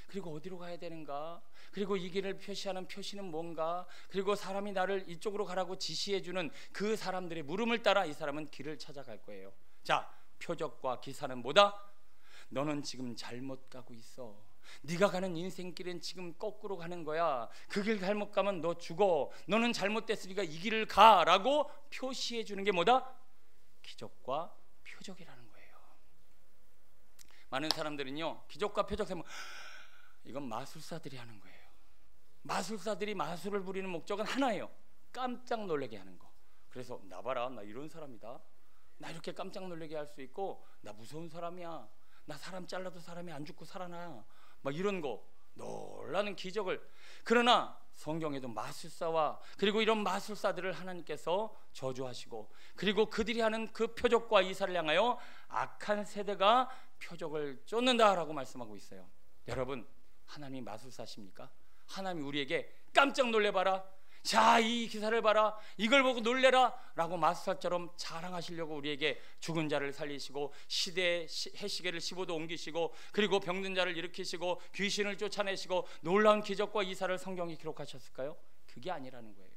그리고 어디로 가야 되는가, 그리고 이 길을 표시하는 표시는 뭔가, 그리고 사람이 나를 이쪽으로 가라고 지시해주는 그 사람들의 물음을 따라 이 사람은 길을 찾아갈 거예요. 자, 표적과 기사는 뭐다? 너는 지금 잘못 가고 있어. 네가 가는 인생길은 지금 거꾸로 가는 거야. 그 길 잘못 가면 너 죽어. 너는 잘못됐으니까 이 길을 가라고 표시해 주는 게 뭐다? 기적과 표적이라는 거예요. 많은 사람들은요, 기적과 표적 세면 이건 마술사들이 하는 거예요. 마술사들이 마술을 부리는 목적은 하나예요. 깜짝 놀라게 하는 거. 그래서 나 봐라, 나 이런 사람이다. 나 이렇게 깜짝 놀라게 할 수 있고, 나 무서운 사람이야. 나 사람 잘라도 사람이 안 죽고 살아나. 막 이런 거, 놀라는 기적을. 그러나 성경에도 마술사와 그리고 이런 마술사들을 하나님께서 저주하시고, 그리고 그들이 하는 그 표적과 이사를 향하여 악한 세대가 표적을 쫓는다라고 말씀하고 있어요. 여러분, 하나님이 마술사십니까? 하나님이 우리에게 깜짝 놀래봐라, 자, 이 기사를 봐라, 이걸 보고 놀래라 라고 마술사처럼 자랑하시려고 우리에게 죽은 자를 살리시고 시대의 해시계를 15도 옮기시고 그리고 병든 자를 일으키시고 귀신을 쫓아내시고 놀라운 기적과 이사를 성경이 기록하셨을까요? 그게 아니라는 거예요.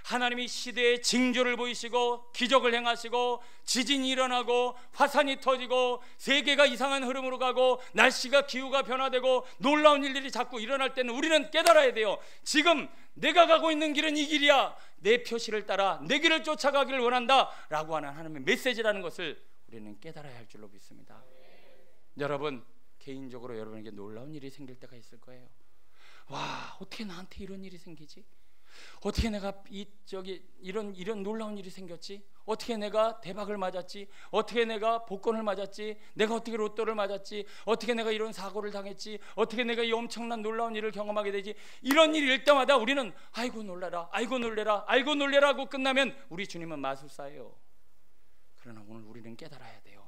하나님이 시대의 징조를 보이시고 기적을 행하시고 지진이 일어나고 화산이 터지고 세계가 이상한 흐름으로 가고 날씨가 기후가 변화되고 놀라운 일들이 자꾸 일어날 때는 우리는 깨달아야 돼요. 지금 내가 가고 있는 길은 이 길이야. 내 표시를 따라 내 길을 쫓아가기를 원한다 라고 하는 하나님의 메시지라는 것을 우리는 깨달아야 할 줄로 믿습니다. 여러분, 개인적으로 여러분에게 놀라운 일이 생길 때가 있을 거예요. 와, 어떻게 나한테 이런 일이 생기지? 어떻게 내가 이런 놀라운 일이 생겼지? 어떻게 내가 대박을 맞았지? 어떻게 내가 복권을 맞았지? 내가 어떻게 로또를 맞았지? 어떻게 내가 이런 사고를 당했지? 어떻게 내가 이 엄청난 놀라운 일을 경험하게 되지? 이런 일이 일 때마다 우리는 아이고 놀라라, 아이고 놀래라, 아이고 놀래라 하고 끝나면 우리 주님은 마술사예요. 그러나 오늘 우리는 깨달아야 돼요.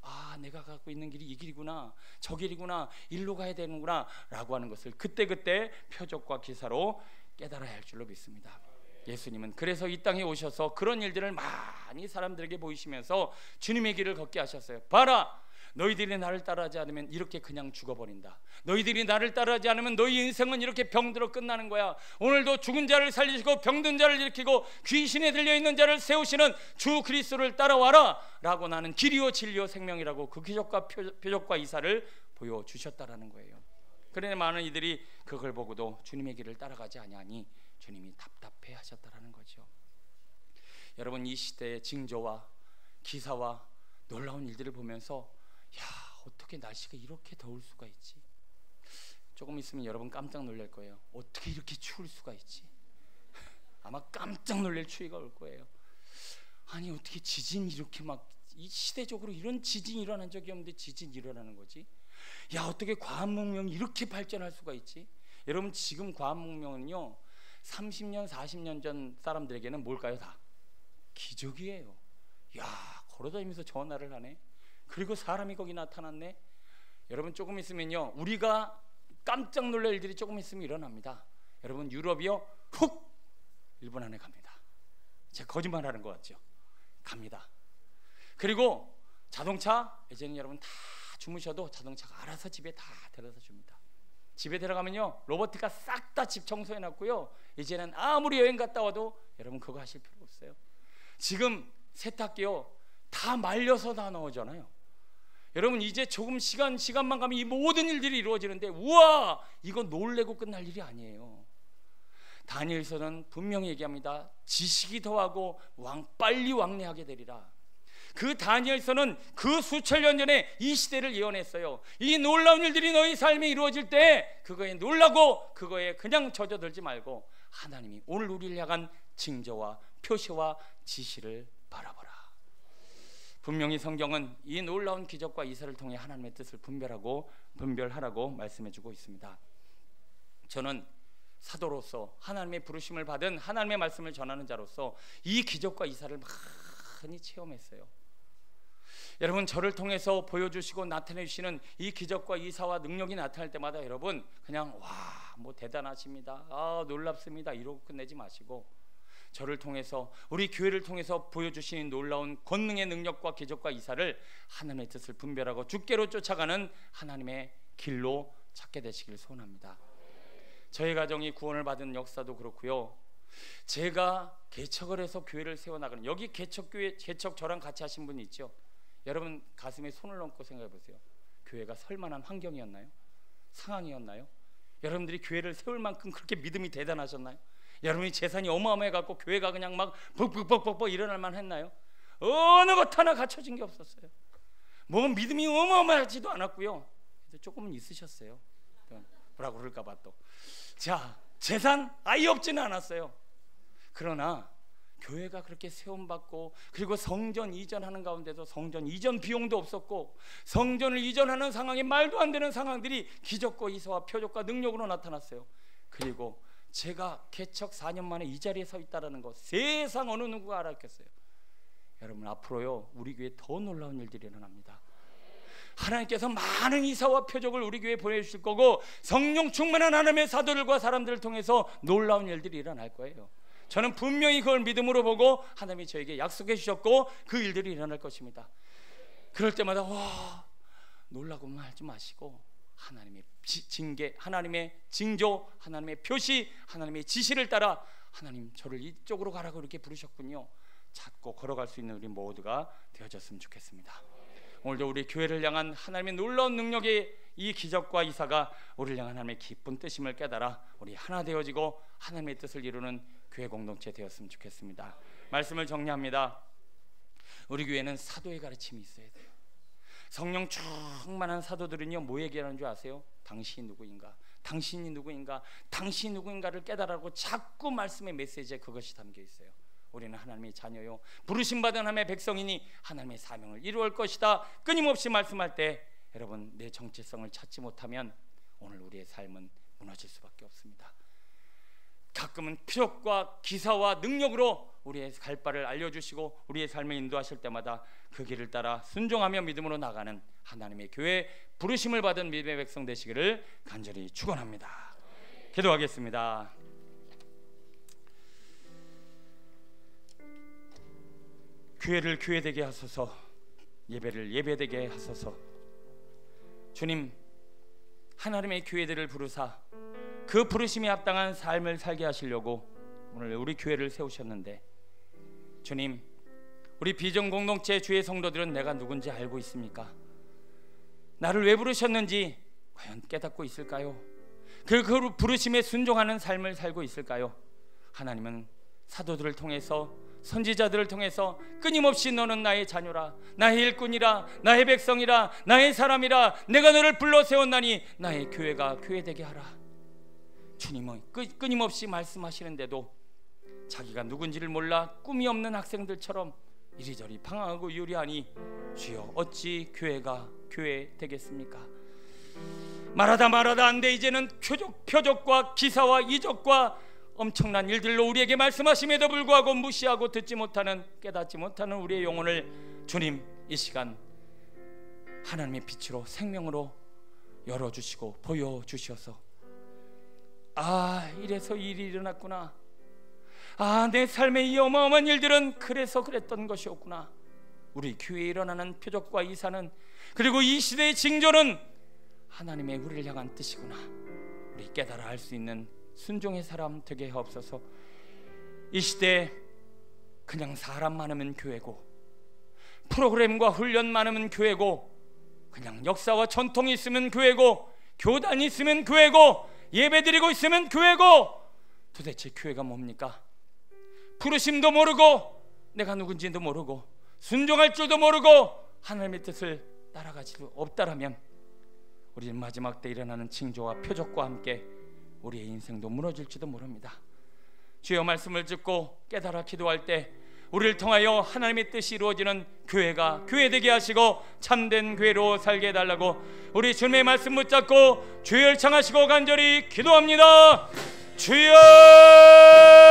아, 내가 갖고 있는 길이 이 길이구나, 저 길이구나, 일로 가야 되는구나 라고 하는 것을 그때그때 표적과 기사로 깨달아야 할 줄로 믿습니다. 예수님은 그래서 이 땅에 오셔서 그런 일들을 많이 사람들에게 보이시면서 주님의 길을 걷게 하셨어요. 봐라, 너희들이 나를 따라하지 않으면 이렇게 그냥 죽어버린다. 너희들이 나를 따라하지 않으면 너희 인생은 이렇게 병들어 끝나는 거야. 오늘도 죽은 자를 살리시고 병든 자를 일으키고 귀신에 들려있는 자를 세우시는 주 그리스도를 따라와라 라고 나는 길이요 진리요 생명이라고 그 기적과 표적과 이사를 보여주셨다라는 거예요. 그러나 많은 이들이 그걸 보고도 주님의 길을 따라가지 아니하니 주님이 답답해 하셨다라는 거죠. 여러분, 이 시대의 징조와 기사와 놀라운 일들을 보면서 야, 어떻게 날씨가 이렇게 더울 수가 있지? 조금 있으면 여러분 깜짝 놀랄 거예요. 어떻게 이렇게 추울 수가 있지? 아마 깜짝 놀랄 추위가 올 거예요. 아니, 어떻게 지진이 이렇게 막 이 시대적으로 이런 지진이 일어난 적이 없는데 지진이 일어나는 거지? 야, 어떻게 과학문명이 이렇게 발전할 수가 있지? 여러분, 지금 과학문명은요 30년 40년 전 사람들에게는 뭘까요? 다 기적이에요. 야, 걸어다니면서 전화를 하네. 그리고 사람이 거기 나타났네. 여러분, 조금 있으면요 우리가 깜짝 놀랄 일들이 조금 있으면 일어납니다. 여러분, 유럽이요 훅 1분 안에 갑니다. 제가 거짓말하는 것 같죠? 갑니다. 그리고 자동차, 이제는 여러분 다 주무셔도 자동차가 알아서 집에 다 데려다 줍니다. 집에 들어가면요 로봇가 싹 다 집 청소해 놨고요, 이제는 아무리 여행 갔다 와도 여러분 그거 하실 필요 없어요. 지금 세탁기요 다 말려서 다 나오잖아요. 여러분, 이제 조금 시간만 가면 이 모든 일들이 이루어지는데, 우와, 이거 놀래고 끝날 일이 아니에요. 다니엘서는 분명히 얘기합니다. 지식이 더하고 빨리 왕래하게 되리라. 그 다니엘서는 그 수천 년 전에 이 시대를 예언했어요. 이 놀라운 일들이 너희 삶에 이루어질 때 그거에 놀라고 그거에 그냥 젖어들지 말고 하나님이 오늘 우리를 향한 징조와 표시와 지시를 바라보라. 분명히 성경은 이 놀라운 기적과 이사를 통해 하나님의 뜻을 분별하라고 말씀해주고 있습니다. 저는 사도로서 하나님의 부르심을 받은 하나님의 말씀을 전하는 자로서 이 기적과 이사를 많이 체험했어요. 여러분, 저를 통해서 보여주시고 나타내주시는 이 기적과 이사와 능력이 나타날 때마다 여러분 그냥 와, 뭐 대단하십니다, 아, 놀랍습니다 이러고 끝내지 마시고, 저를 통해서 우리 교회를 통해서 보여주시는 놀라운 권능의 능력과 기적과 이사를 하나님의 뜻을 분별하고 주께로 쫓아가는 하나님의 길로 찾게 되시길 소원합니다. 저희 가정이 구원을 받은 역사도 그렇고요, 제가 개척을 해서 교회를 세워나가는, 여기 개척교회 개척 저랑 같이 하신 분이 있죠. 여러분 가슴에 손을 얹고 생각해 보세요. 교회가 설만한 환경이었나요? 상황이었나요? 여러분들이 교회를 세울 만큼 그렇게 믿음이 대단하셨나요? 여러분이 재산이 어마어마해 갖고 교회가 그냥 막 벅벅벅벅 일어날 만 했나요? 어느 것 하나 갖춰진 게 없었어요. 뭐 믿음이 어마어마하지도 않았고요, 조금은 있으셨어요. 뭐라고 그럴까 봐 또. 자, 재산 아예 없지는 않았어요. 그러나 교회가 그렇게 세움받고, 그리고 성전 이전하는 가운데도 성전 이전 비용도 없었고, 성전을 이전하는 상황이 말도 안 되는 상황들이 기적과 이사와 표적과 능력으로 나타났어요. 그리고 제가 개척 4년 만에 이 자리에 서 있다는 거 세상 어느 누구가 알았겠어요. 여러분, 앞으로요 우리 교회에 더 놀라운 일들이 일어납니다. 하나님께서 많은 이사와 표적을 우리 교회에 보내주실 거고, 성령 충만한 하나님의 사도들과 사람들을 통해서 놀라운 일들이 일어날 거예요. 저는 분명히 그걸 믿음으로 보고 하나님이 저에게 약속해 주셨고 그 일들이 일어날 것입니다. 그럴 때마다 와, 놀라고만 하지 마시고 하나님의 징계, 하나님의 징조, 하나님의 표시, 하나님의 지시를 따라 하나님 저를 이쪽으로 가라고 이렇게 부르셨군요. 찾고 걸어갈 수 있는 우리 모두가 되어졌으면 좋겠습니다. 오늘도 우리 교회를 향한 하나님의 놀라운 능력의 이 기적과 이사가 우리를 향한 하나님의 기쁜 뜻임을 깨달아 우리 하나 되어지고 하나님의 뜻을 이루는 교회 공동체 되었으면 좋겠습니다. 말씀을 정리합니다. 우리 교회는 사도의 가르침이 있어야 돼요. 성령 충만한 사도들은요 뭐 얘기하는 줄 아세요? 당신이 누구인가? 당신이 누구인가? 당신이 누구인가를 깨달으라고 자꾸 말씀의 메시지에 그것이 담겨 있어요. 우리는 하나님의 자녀요, 부르심받은 하나님의 백성이니 하나님의 사명을 이루어갈 것이다 끊임없이 말씀할 때 여러분 내 정체성을 찾지 못하면 오늘 우리의 삶은 무너질 수밖에 없습니다. 가끔은 표적과 기사와 능력으로 우리의 갈 바를 알려주시고 우리의 삶을 인도하실 때마다 그 길을 따라 순종하며 믿음으로 나가는 하나님의 교회 부르심을 받은 믿음의 백성 되시기를 간절히 축원합니다. 기도하겠습니다. 교회를 교회되게 하소서, 예배를 예배되게 하소서. 주님, 하나님의 교회들을 부르사 그 부르심에 합당한 삶을 살게 하시려고 오늘 우리 교회를 세우셨는데, 주님, 우리 비전 공동체 주의 성도들은 내가 누군지 알고 있습니까? 나를 왜 부르셨는지 과연 깨닫고 있을까요? 그 부르심에 순종하는 삶을 살고 있을까요? 하나님은 사도들을 통해서, 선지자들을 통해서 끊임없이 너는 나의 자녀라, 나의 일꾼이라, 나의 백성이라, 나의 사람이라, 내가 너를 불러 세웠나니 나의 교회가 교회되게 하라. 주님은 끊임없이 말씀하시는데도 자기가 누군지를 몰라 꿈이 없는 학생들처럼 이리저리 방황하고 유리하니 주여 어찌 교회가 교회 되겠습니까? 말하다 안돼. 이제는 표적과 기사와 이적과 엄청난 일들로 우리에게 말씀하심에도 불구하고 무시하고 듣지 못하는, 깨닫지 못하는 우리의 영혼을 주님 이 시간 하나님의 빛으로 생명으로 열어주시고 보여주셔서, 아, 이래서 일이 일어났구나, 아, 내 삶의 이 어마어마한 일들은 그래서 그랬던 것이었구나, 우리 교회에 일어나는 표적과 이사는, 그리고 이 시대의 징조는 하나님의 우리를 향한 뜻이구나, 우리 깨달아 알 수 있는 순종의 사람 되게 하옵소서. 이 시대에 그냥 사람 많으면 교회고, 프로그램과 훈련 많으면 교회고, 그냥 역사와 전통이 있으면 교회고, 교단이 있으면 교회고, 예배드리고 있으면 교회고, 도대체 교회가 뭡니까? 부르심도 모르고, 내가 누군지도 모르고, 순종할 줄도 모르고, 하나님의 뜻을 따라가지도 없다라면 우리는 마지막 때 일어나는 징조와 표적과 함께 우리의 인생도 무너질지도 모릅니다. 주여, 말씀을 듣고 깨달아 기도할 때 우리를 통하여 하나님의 뜻이 이루어지는 교회가 교회되게 하시고 참된 교회로 살게 해달라고 우리 주님의 말씀 붙잡고 주여 청하시고 간절히 기도합니다. 주여!